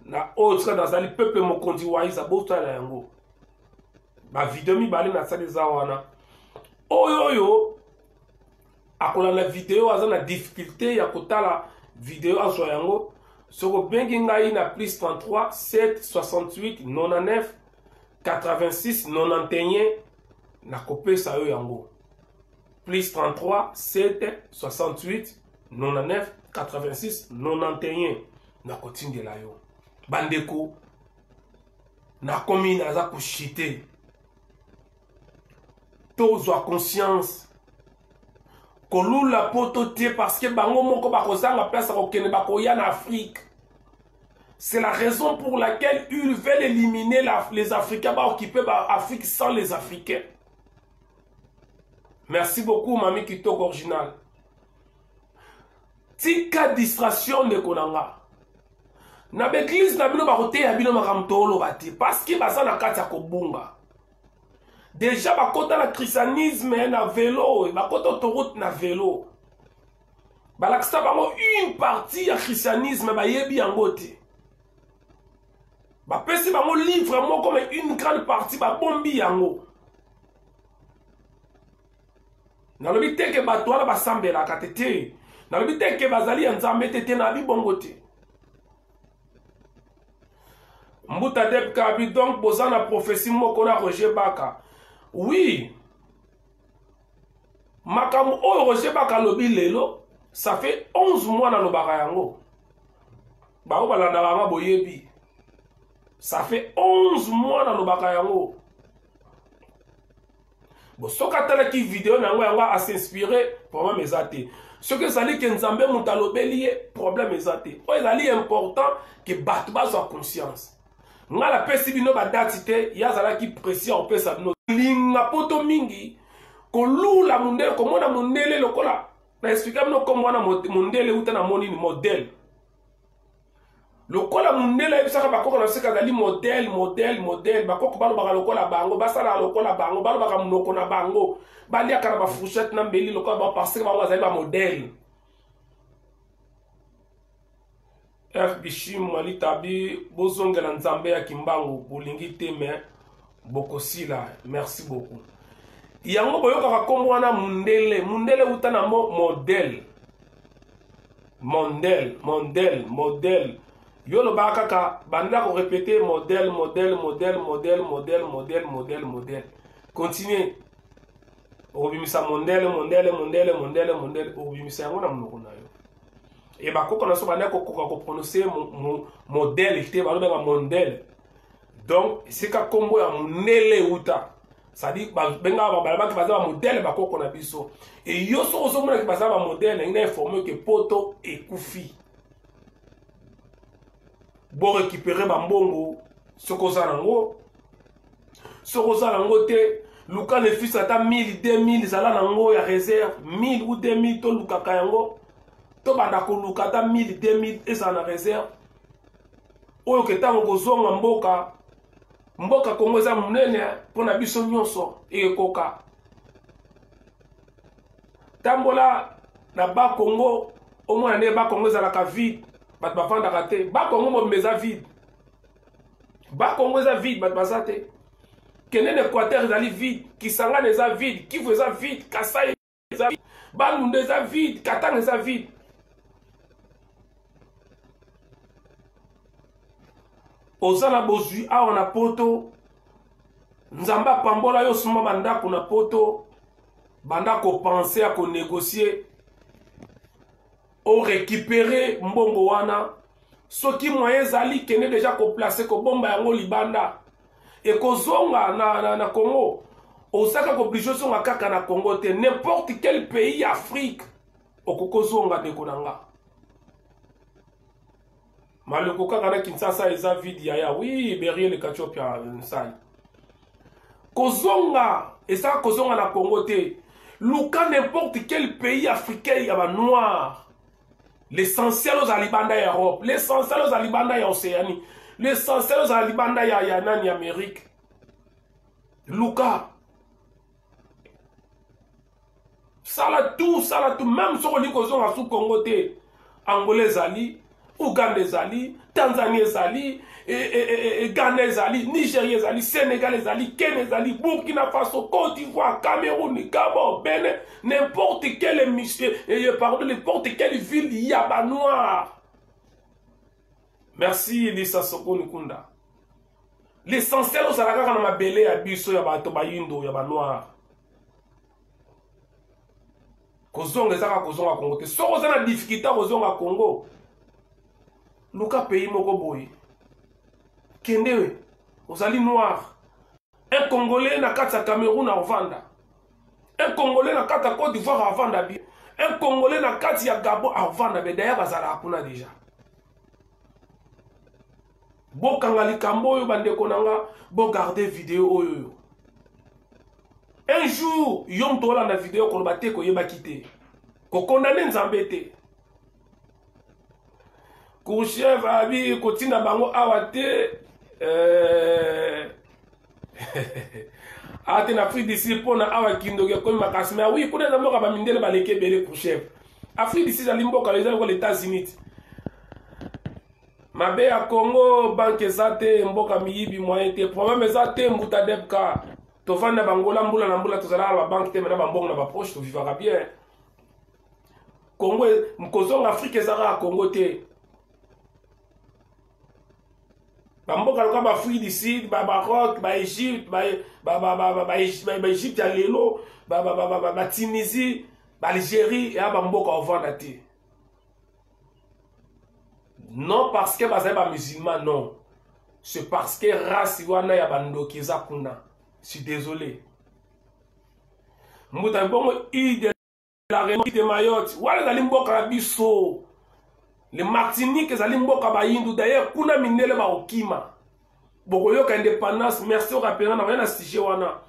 Na autre dans le peuple mokondi waiza bota la yango. Ba vidéo mi bali na sali za wana. Oyoyo akola na vidéo aza na difficulté ya kotala vidéo azwa yango. Soko bengi ngai na plus 33 7 68 99 86 91 na kopesa yo yango. Plus 33 7 68 99 86 91 na kotindela yo. Bandeko na komi naza kushite tozwa conscience kolula poto te parce que bango moko bakozanga place kokene bakoya na Afrique. C'est la raison pour laquelle ils veulent éliminer les Africains, occuper l'Afrique sans les Africains. Merci beaucoup Mami Kitoko original. Tika distraction de konanga. Na l'église na bino bakote ya bino makamtolo bati parce que baza na kati ya kobunga. Déjà bakota na christianisme na vélo, bakota autoroute na vélo. Balakisa bango une partie ya christianisme bayebi yango te. Bapesi bango livre mo comme une grande partie babombi yango. Nalobi te ke bato wana basambelaka te. Nalobi te ke bazali ya nzambe te na bibongo te. Mbuta Debka abi donc boza na prophétie moko na Roger Baka. Oui. Makambo oyo Roger Baka lobi lelo, ça fait 11 mois na lobaka yango. Bao balanda nga boyebi. Ça fait 11 mois na lobaka yango. Bon, soka tala ki vidéo na yango a s'inspirer problème ezate. Ce que ça dit que nzambe mutalobeli problème ezate. O ezali important que bato bazwa conscience. Nga la pesi bino ba date te yazala ki pression pesa bino. Linga poto mingi kolula mundele komona mundele lokola. Na expliquer bino comme wana mundele uta na moni ni modèle. Lokola mundele ebisaka bakoko na seka zali modèle bakoko balo baka lokola bango basala lokola bango balo baka munoko na bango balia kana ba fourchette na mbeli lokola ba parce que bango zali ba modèle. R Bichim Mwali Tabi bozongela nzambe ya kimbangu bolingi te mais bokosila. Merci beaucoup. Yango boyoka kombo wana mundele utana mo modèle. Modèle. Yolo bakaka banda ko répéter modèle. Continuez. Obimisa modèle. Obimisa yango na munoko na yo. Et bakoko na so banda ko prononcer modèle te balo ba modèle. Donc c'est ka kombo ya munele uta. Ça dit benga ba ki baza modèle bakoko na biso. Et yo so mona ki baza modèle ina informé que poto ekufi. Bo récupérer ba mbongo soko za nango te luka le fils ata 1000 2000 zala nango ya réserve 1000 ou 2000 to luka kayango to banda ko luka ata 1000 2000 eza na réserve oyo ke tango kozonga mboka Kongo eza munene pona biso nyonso ekoka tambola na ba Kongo au moins ne ba Kongo ezalaka vide bat bafandaka te ba Kongo mobeza vide ba Kongo eza vide bat basate Kenen Équateur ezali vide Kisangani eza vide Kivu eza vide Kasai eza vide Bandundu eza vide Katanga eza vide Ozana bozui awa na poto Nzamba pambola yo suma bandako na poto bandako penser à ko négocier au récupérer mbongo wana soki moyen zali kene déjà ko placer ko bomba yango libanda et ko zonga na Congo osaka ko obligé zonga kaka na Congo te n'importe quel pays Afrique okoko zonga de konanga maloko kaka na Kinshasa eza vide ya oui Berrier le Kachopia nsai kozonga esa kozonga na Congo te luka n'importe quel pays africain ya ba noir l'essentiel aux alibanda ya Europe l'essentiel aux alibanda ya Océanie l'essentiel aux alibanda ya nani Amérique luka sala tout même so li kozonga sous Congo te Angolais zali Ouganda ezali, Tanzanie ezali, Ghana ezali, Nigeria ezali, Sénégal ezali, Kenya ezali, Burkina Faso, Côte d'Ivoire, Cameroun, Gabon, Bénin, n'importe quelle ville il y a bas noir. Merci Elisa Soko Nukunda. L'essentiel aux Alaka na mabele ya biso ya bato bayindo ya ba noir. Kozonga ezaka kozonga Congo te. Soko za na difficulté kozonga Congo. Luka pays moko boy. Kendewe, ozali noir. Un Congolais na kati ya Cameroun à Ovanda. Un Congolais na kati ya Côte d'Ivoire à Ovanda bien. Un Congolais na kati ya Gabon à Ovanda bien. D'ailleurs, bazala akuna déjà. Bo kangali kambo oyo bandeko nanga, bo garder vidéo oyo. Un jour, yom tola na vidéo koloba te ko yeba kite. Ko condamner nzambe te. Kouchef abi kotina bango awate ate na Afrique d'ici pona awa kindoge ko makasi mais oui kuna zamboka ba mindele baleke bele kouchef Afrique d'ici za limboka les États-Unis mabe ya Congo banque zate mboka miyibi moyen te problème zate mbuta debka to fanda bangola mbula na mbula to zala ba banque te mena ba mbongo na ba proche to vivra bien Congo mkozonga Afrique ezara Congo te Bamboka loka ba Afrique du Sud, ba Maroc, ba Égypte, ba Égypte ya lelo, ba Tunisie, ba Algérie et ba mboka ovanda te. Non parce que baza ba musulman non. C'est parce que race wana ya bandoki za kuna. Je suis désolé. Mbuta bongo de la Réunion de Mayotte, wala zali mboka biso. Les Martiniques ezali mboka ba yindu d'ailleurs kuna minele ba okima bokoyoka indépendance merci au rappelana na na sujet wana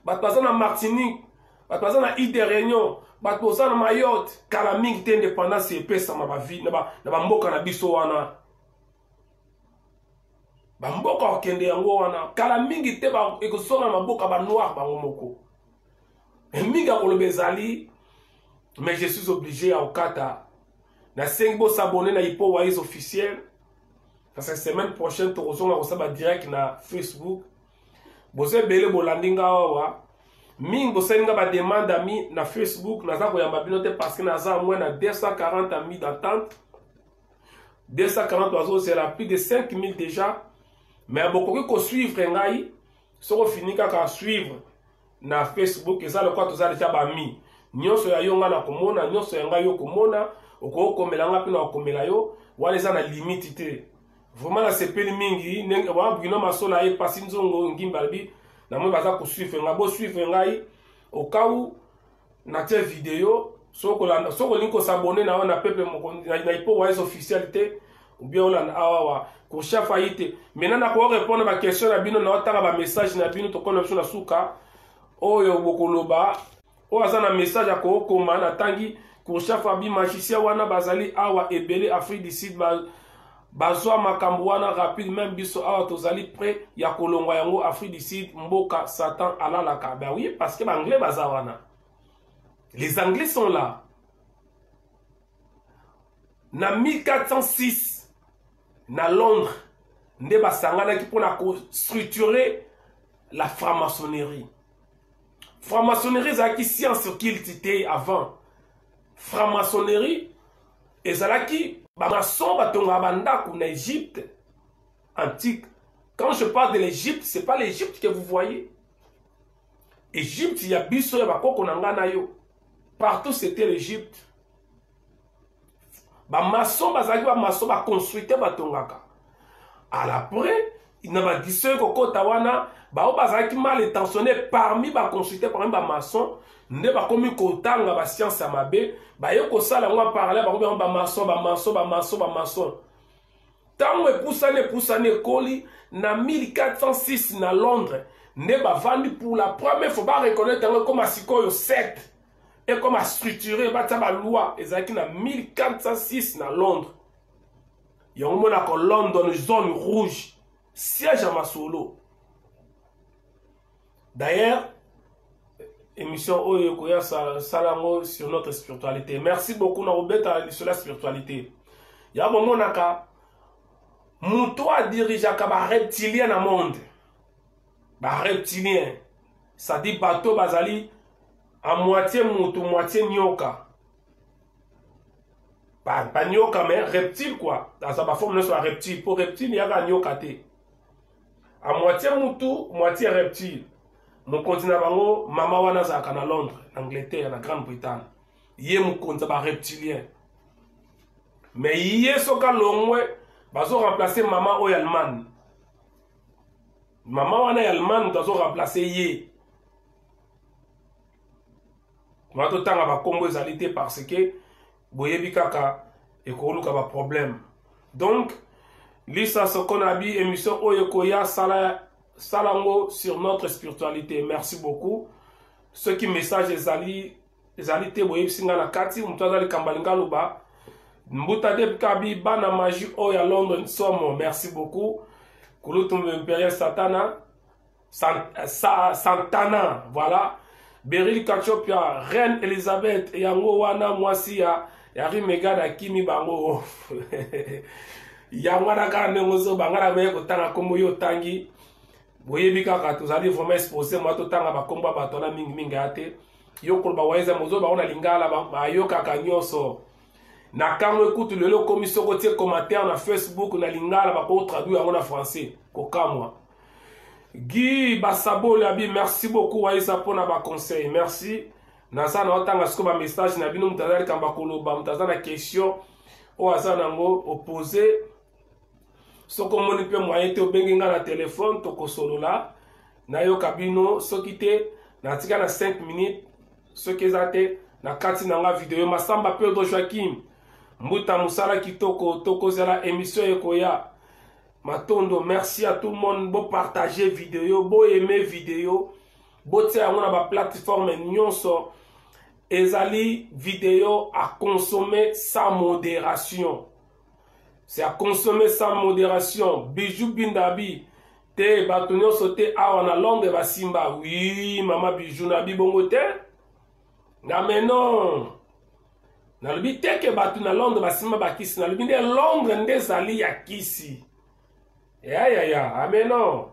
bato na Martinique bato na Île de Réunion bato na Mayotte kala mingi te indépendance epesa ma ba vie na ba mboka na biso wana ba mboka okende yango wana kala mingi te ba ekosonga maboka ba noir bango moko mingi akolobezali mais je suis obligé à okata na sengi bo s'abonner na Ipo Wise officiel parce que semaine prochaine to kozonga ko saba direct na Facebook boze bele bolandinga wa mingi bosenga ba demande ami na Facebook naza ko yamba bino te parce que naza moins na 240 amis d'attente 240 oiseaux c'est la plus de 5000 déjà mais beaucoup ko suivre ngai soko fini kaka suivre na Facebook eza le quoi toza déjà ba mi nyonso ya yonga na komona nyonso ya ngai yo komona oko komela nga pina komela yo wala eza na limite te vraiment na sepeli mingi ndenge wa bino masola e pasi nzongo ngimbalbi na mwe baza ko suivre nga bo suivre ngai au cas où na te vidéo soko linko s'abonner na wana pepe na Ipo Wise officialité ou bien on awa ko chafa ite maintenant na ko répondre ba question na bino na otanga ba message na bino to connexion na suka oyo bokoloba o azana message ako koma na tangi ko chafa bi magicien wana bazali awa ebele Afrique du Sud bazwa makambo wana rapide même biso awa tozali près ya kolongwa yango Afrique du Sud mboka Satan alalaka ben oui parce que l'anglais bazawana les anglais sont là na 1406 na Londres nde basangana ki pona ko structurer la franc-maçonnerie. Franc-maçonnerie ezalaki science occulte avant. Franc-maçonnerie ezalaki ba maçon batonga bandako na Égypte antique. Quand je parle de l'Égypte, c'est pas l'Égypte que vous voyez. Égypte, il y a biso ya bakoko na ngana yo. Partout c'était l'Égypte. Ba maçon bazaki ba maçon ba construire batongaka. À l'après, il n'a pas dit ce que tawana ba bazaki mal intentionné parmi ba construire parmi ba maçon nde ba komi kotanga ba science amabe ba yoko sala ngwa parler ba maçon. Tango epusane koli na 1406 na Londres nde ba vandi pour la première fois ba reconnaître comme asikoyo secte et comme a structuré ba loi ezaki na 1406 na Londres. Yon mona ko London zone rouge siège à Masolo. D'ailleurs, émission Oyo Koya Salango sur notre spiritualité. Merci beaucoup na Robeta sur la spiritualité. Ya bon monaka muto dirige ka ba reptilien na monde. Ba reptilien. Ça dit bateau bazali à moitié muto moitié nyoka. Pas nyoka mais reptile quoi. Dans sa forme soit reptile. Pour reptile il y a nyoka te. À moitié mutu, moitié reptile. Mon continent bango, mama wana zaka na Londres, Angleterre, na Grande-Bretagne. Yé mon continent ba reptilien. Mais yé soka longwe, bazo remplacer mama o Allemagne. Mama wana Allemagne bazo remplacer yé. Mato tanga ba kombo ezalité parce que boyebi kaka et koluka ba problème. Donc Lisa Sokonabi, émission Oyokoya Salango sur notre spiritualité. Merci beaucoup. Ceux qui message ezali te boyebi singa na kati mutazali kambalinga luba. Mbuta de Kabi bana magie oya London somo. Merci beaucoup. Kulutum impérial Santana, voilà. Beryl Kachopia, Reine Elisabeth yango wana mwasi ya rimegada kimi bango. Yangwana ka nengozo bangala be kotanga kombo yo tangi boyebi kaka tozali vraiment exposé moi totanga ba kombo batona mingi ate yo kolba waiza mozo ba ona lingala ba yo kaka nyonso na kango écoute lelo commission kotie commentaire na Facebook na lingala ba ko traduire en français ko kamwa Guy Basabo Labi, merci beaucoup Waïsa pour na conseil. Merci. Nasa na otanga sko ba message na bino mutazali kamba koloba mutazana question o azana ngo opposé. Soko moni pe moyen te obengi nga na téléphone to kosolola na yo kabino soki te na tika na 5 minutes soki ezate na kati na nga video masamba pe do Joaquim Mbuta musala kitoko toko zela émission ekoya. Matondo, merci à tout le monde. Bon partager vidéo, bon aimer vidéo. Bon tiens on ba plateforme nyonso. Ezali vidéo à consommer sans modération. C'est à consommer sans modération. Bijou Bindabi. Te batonyo sote a na Londres ba simba. Oui, maman Bijou Nabi bongo te. Na mais non. nalobi te ke bato na Londres basima bakisi nalobi nde Londres nde ezali ya kisi ya ameno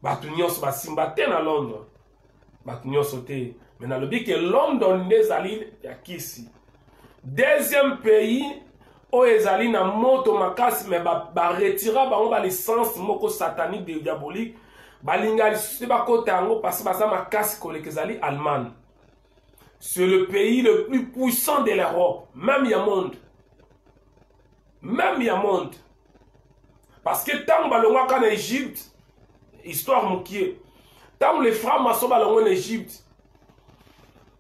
bato nyonso basimba te na Londres bato nyonso te mais nalobi ke London nde ezali ya kisi. Deuxième pays oyo ezali na moto makasi mais baretira bango balicence moko satanique de diabolique balinga lisusu bakota yango parce baza makasi koleka ezali Allemagne. C'est le pays le plus puissant de l'Europe, même il y a monde. Même il y a monde. Parce que tant que en Égypte, histoire moukier, tant les francs-maçons en Égypte,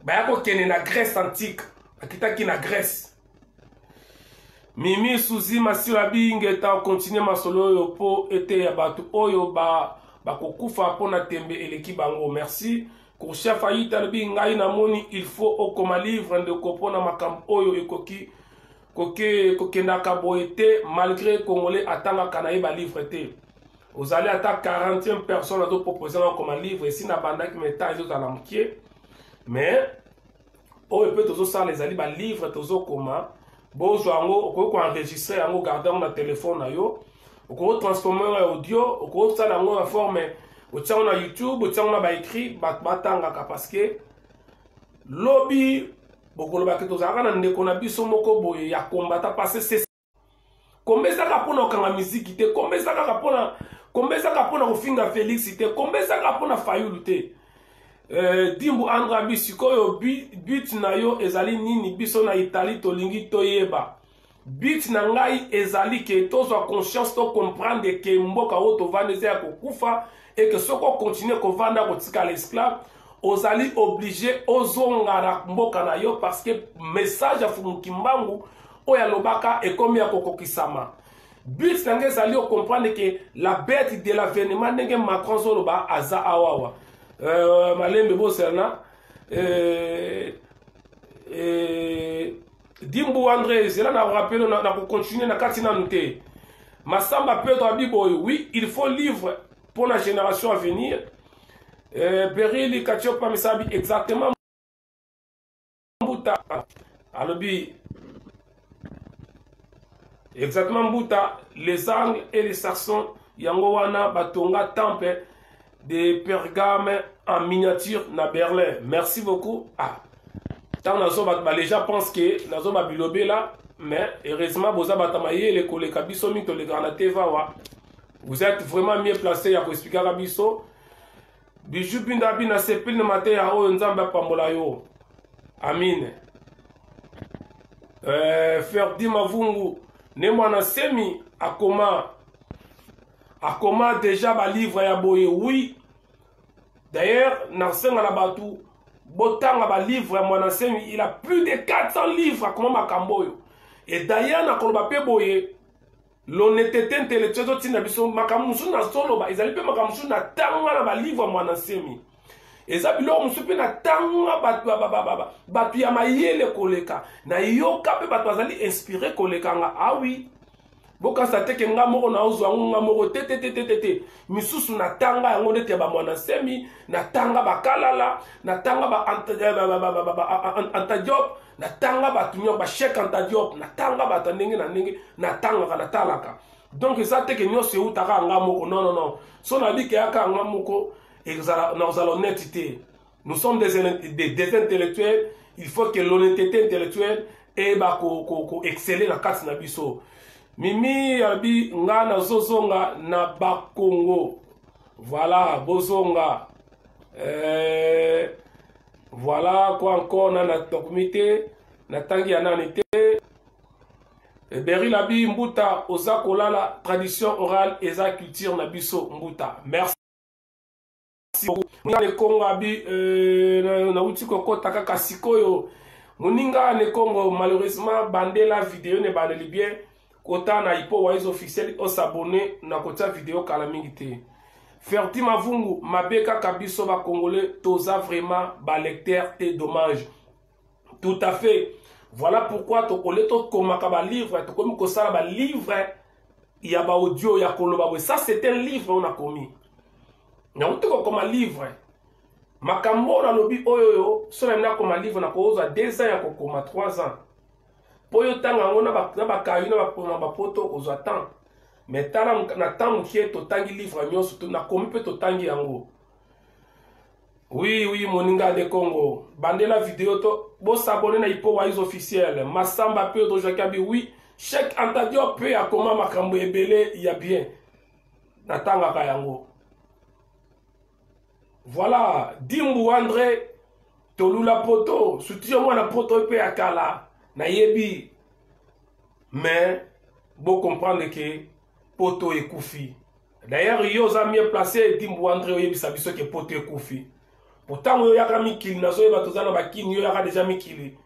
il y a la Grèce antique, il y a la Grèce. Mimi Souzi Masirabi ngeta continue masolo yo po ete ya batu oyo ba kokufa pona tembe eleki bango. Merci. Pour chef ayi talbi ngai na moni il faut okoma livre de kopona makambo oyo ekoki kokendaka boyete malgré congolais atanga kanaye ba livre te. Vous allez ata 40e personne à proposer comme livre ici na bandaki meta ezo za la mukie. Mais oyo peut tozo ça les ali ba livre tozo koma bozo yango ko enregistrer yango garder na téléphone na yo. Ko transformer en audio, ko ça la en forme au tient na YouTube, au tient na ba écrit batanga parce que lobby bokolo ba keto zaka na ndeko na biso moko boye ya kombata passer c'est kombeza ka pona kanga musique te kombeza ka pona kofinga Félix te kombeza ka pona Fayulu te dimbu andra bisikoyo but na yo ezali nini biso na Italie tolingi toyeba but na ngai ezali ke tozwa conscience to comprendre ke mboka o to vaneze ya kokufa et que ce qu'on continue qu'on vend à l'esclave, aux alliés obligés aux ongara mboka na yo parce que message à Fumukimbangu oya lobaka et comme ya kokokisama. But nange zali o comprendre que la bête de l'avènement nenge Macron zoloba aza awawa. Malembe bo serna Dimbu André zela na rappel na continuer na katina nute. Masamba Pedro Abiboy oui, il faut livre pour la génération à venir. Berili Kachiopa Misabi exactement Mbuta Alobi exactement Mbuta les Angles et les Saxons Yangowana Batonga temple de Pergame en miniature na Berlin. Merci beaucoup. Tant les gens pensent que Nazo Babilobé là mais heureusement Boza Batamaye les collègues Kabisomi to les granatés va. Vous êtes vraiment mieux placé à expliquer à Bisso. Bijou Bindabi na sepil ne matin ya o nzamba pambola yo. Amin. Ferdi Mavungu ne mwana semi akoma déjà ba livre ya boye oui. D'ailleurs Narsenga la batu botanga ba livre mwana semi il a plus de 400 livres akoma makamboyo. Et d'ailleurs na koloba pe boye l'honnêteté intellectuelle tina biso makamusu na solo ba ezali pe makamusu na tanga na ba livre mwana semi ezabilo musu pe na tanga batu ya mayele koleka na yoka pe batu azali inspiré koleka nga oui boka sa teke nga moko na ozo nga moko te misusu na tanga yango nete ba mwana semi na tanga bakalala na tanga ba antajob na tanga batu nyo ba chèque antajob na tanga batu ndenge na ndenge na tanga na talaka donc ça teke nyo se utaka nga moko non so na bike aka nga moko exala na honnêteté nous sommes des intellectuels il faut que l'honnêteté intellectuelle et ba ko exceller na kati na biso. Mimi abi nga na zozonga na Bakongo. Voilà, bozonga. Voilà quoi encore na comité na tangi ya nanité. Beri labi mbuta oza kolala tradition orale eza culture na biso mbuta. Merci beaucoup. Nga Kongo abi na uti kokota kaka sikoyo. Muninga ne Kongo malheureusement bandela vidéo ne bandeli bien. Kota na ipo wise officiel o s'abonner na kota vidéo kala mingi te. Ferti Mavungu mabeka kabiso ba congolais toza vraiment ba lecteur te dommage. Tout à fait. Voilà pourquoi to koleto komaka ba livre to komi ko sala ba livre ya ba audio ya koloba. Ça c'est un livre on a commis. Na utiko koma livre. Makambo na lobi oyoyo so na koma livre na ko oza 2 ans ya ko koma 3 ans. po yo tanga yango na bakayu na bapoto okozwa temps. Mais tala na temps mokie totangi livre nyonso nakomi mpe totangi yango. Oui, moninga de Congo. Bandela vidéo to. Bo s'abonner na Ipo Wise officiel. Massamba pe to Jakabi. Oui. Check Antadio pe ya koma makambo ebele ya bien. Natanga kayango. Voilà. Dimbu André. Tolula poto. Soutien moi na poto pe ya kala. Na yebi. Mais. Bo comprendre que. Poto e koufi. D'ailleurs, yo za mieux placé. Dimbu André oyebi sabiso ke poto e koufi. Pourtant, il y a mikili na zoe batozana bakini yo yaka déjà mikili.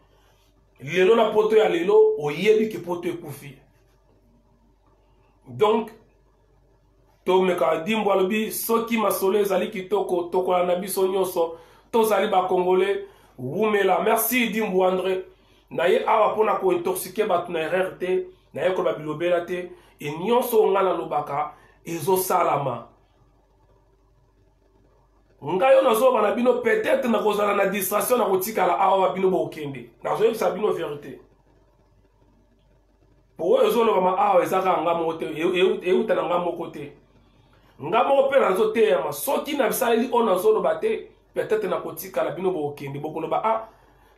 Lelo na poto ya lelo oyebi ke poto ekufi. Donc to meka dimbo alobi soki masolo ezali kitoko tokola na biso nyonso tozali ba congolais wumela. Merci Dimbo André. Na ye awa pona ko intoxiquer batu na RRT na ye ko ba bilobela te e nyonso ngana lobaka ezo salama. Ngayo nazo bana bino peut-être na kozala na distraction na kotikala awa bino bokende. Nazo yebisa bino vérité. Po ezo lo mama awa ezaka ngamo te euta na ngamo kote. Ngamo pe nazo te ya soki na bisali on nazo lo bate peut-être na kotikala bino bokende bokolo ba ah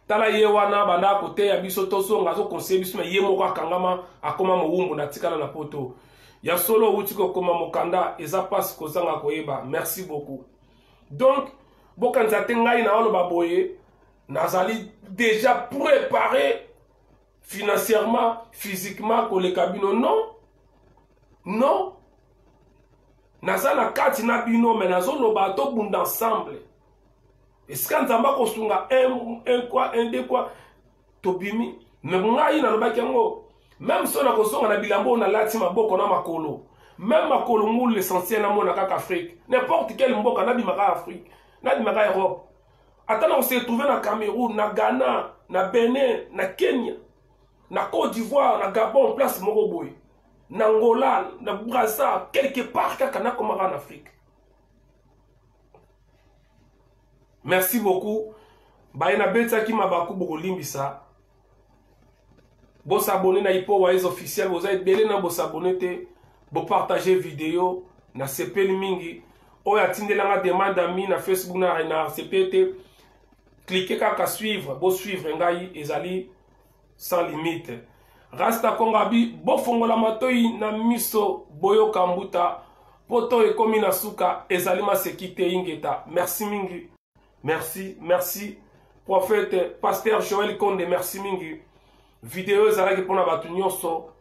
tala ye wana banda kote ya biso toso ngazo conseil biso ye moko akangama akoma mowumbu na tikala na poto. Ya solo utiko koma mokanda eza passe kozanga koyeba. Merci beaucoup. Donc, bokanza tengai na olo baboye, nazali déjà préparé financièrement, physiquement, pour les cabines. Non. Non. Nazala kati na bino, mais nazolo bato bund ensemble. Est-ce qu'on zamba kosunga un, deux quoi, tobimi. Mais ngai na lobaki yango. Même si on a kosonga na bilambo na lati maboko na makolo. Même ma colombo l'essentiel na mon akak Afrique. N'importe quel mboka na bimaka Afrique, na bimaka Europe. Attends, on s'est trouvé na Cameroun, na Ghana, na Benin, na Kenya, na Côte d'Ivoire, na Gabon, place Moroboy, na Angola, na Brazza, quelque part kakana komara en Afrique. Merci beaucoup. Baina betsa ki mabaku boko limbisa. Bo s'abonner na Ipo Wise officiel, vous êtes belé na bo s'abonner te. Bo partager vidéo na CP mingi oya tindelanga demande ami na Facebook na CPT cliquez kaka suivre bo suivre ngai ezali sans limite. Rasta Kongabi bo fongola matoi na miso boyo kambuta poto ekomi na suka ezali masekite ingeta. Merci mingi. Merci prophète pasteur Joël Konde, merci mingi. Vidéo ezalaki pona batu nyonso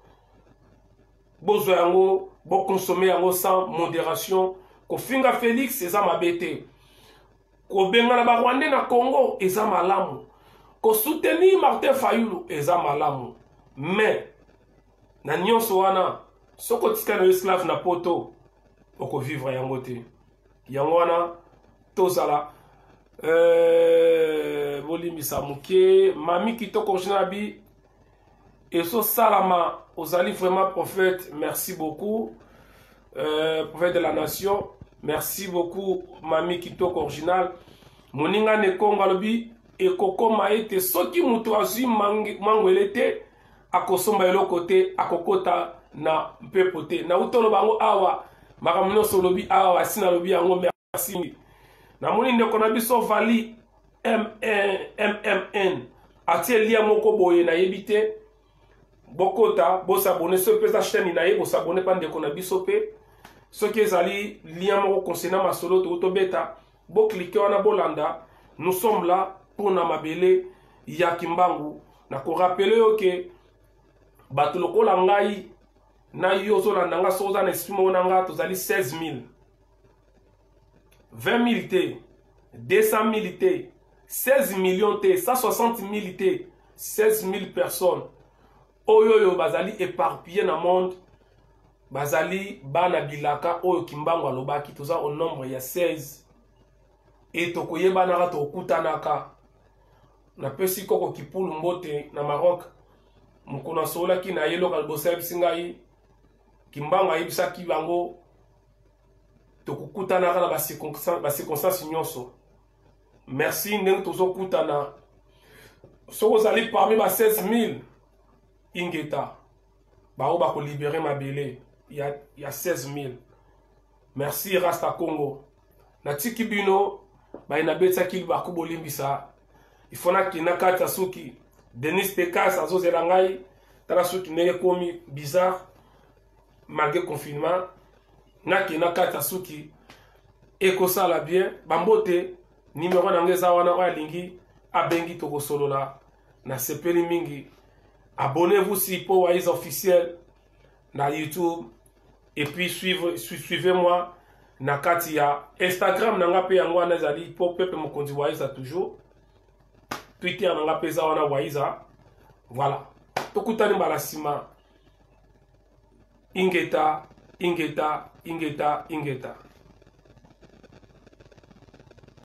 bozo yango, bo consommer yango sans modération. Ko finga Félix eza mabete. Ko benga na Rwanda na Congo eza malamu. Ko soutenir Martin Fayulu eza malamu. Mais na nyonso wana soko tika na esclave na poto oko vivre yango te. Yango wana tozala bolimbisa muke mami kitoko original bi eso salama. Ozali vraiment prophète, merci beaucoup. Prophète de la nation, merci beaucoup. Mami Kitoko original. Moninga ne kongalobi ekoko maete soki mutu azui mangwelete akosomba eloko te akokota na mpepote. Na utolo bango awa makamno solobi awa sina lobi yango merci. Na moni ndeko na biso vali MMN atie lia moko boye na yebite. Bokota, bo s'abonner, ce que chaîne inaye, bo s'abonner pas de kona bisope. Ce qui est ali, lien moko concernant ma solo to beta, bo cliquer on a bolanda. Nous sommes là pour na mabele yakimbangu. Na ko rappeler que batuloko langai na yozo landanga soza na espimo nanga tozali 16 000. 20 000 T, 200 000 T, 16 millions T, 160 000 T, 16 000 personnes. Oyo bazali éparpillé na monde bazali bana bilaka oyo kimbango alobaki toza au nombre ya 16 et tokoyeba na to kutanaka na pesi koko kipulu mbote na Maroc mukuna sola ki na yelo kalbosa bisingai kimbango ayibisa ki bango tokukutanaka na ba circonstances nyonso. Merci ndenge tozo kutana soko zali parmi ba 16 000 Ingeta. Bao bako libérer ma belé. Il y a 16 000. Merci Rasta Congo. Na tiki bino. Ba ina betsa kili bako bolimbisa. Il faut na kina kata suki. Denis Tekas azo zelangai. Tala suki nege komi bizarre. Malgré confinement. Na kina kata suki. Eko sala bien. Bambote. Numéro nangeza wana wa lingi. Abengi toko solo la. Na sepeli mingi. Abonnez-vous si pour Waiza officiel na YouTube et puis suivez-moi na Katia Instagram nanga pe yango wana zali pour pepe mokonzi Waiza toujours Twitter nanga pe za wana Waiza voilà tokutani mbala sima ingeta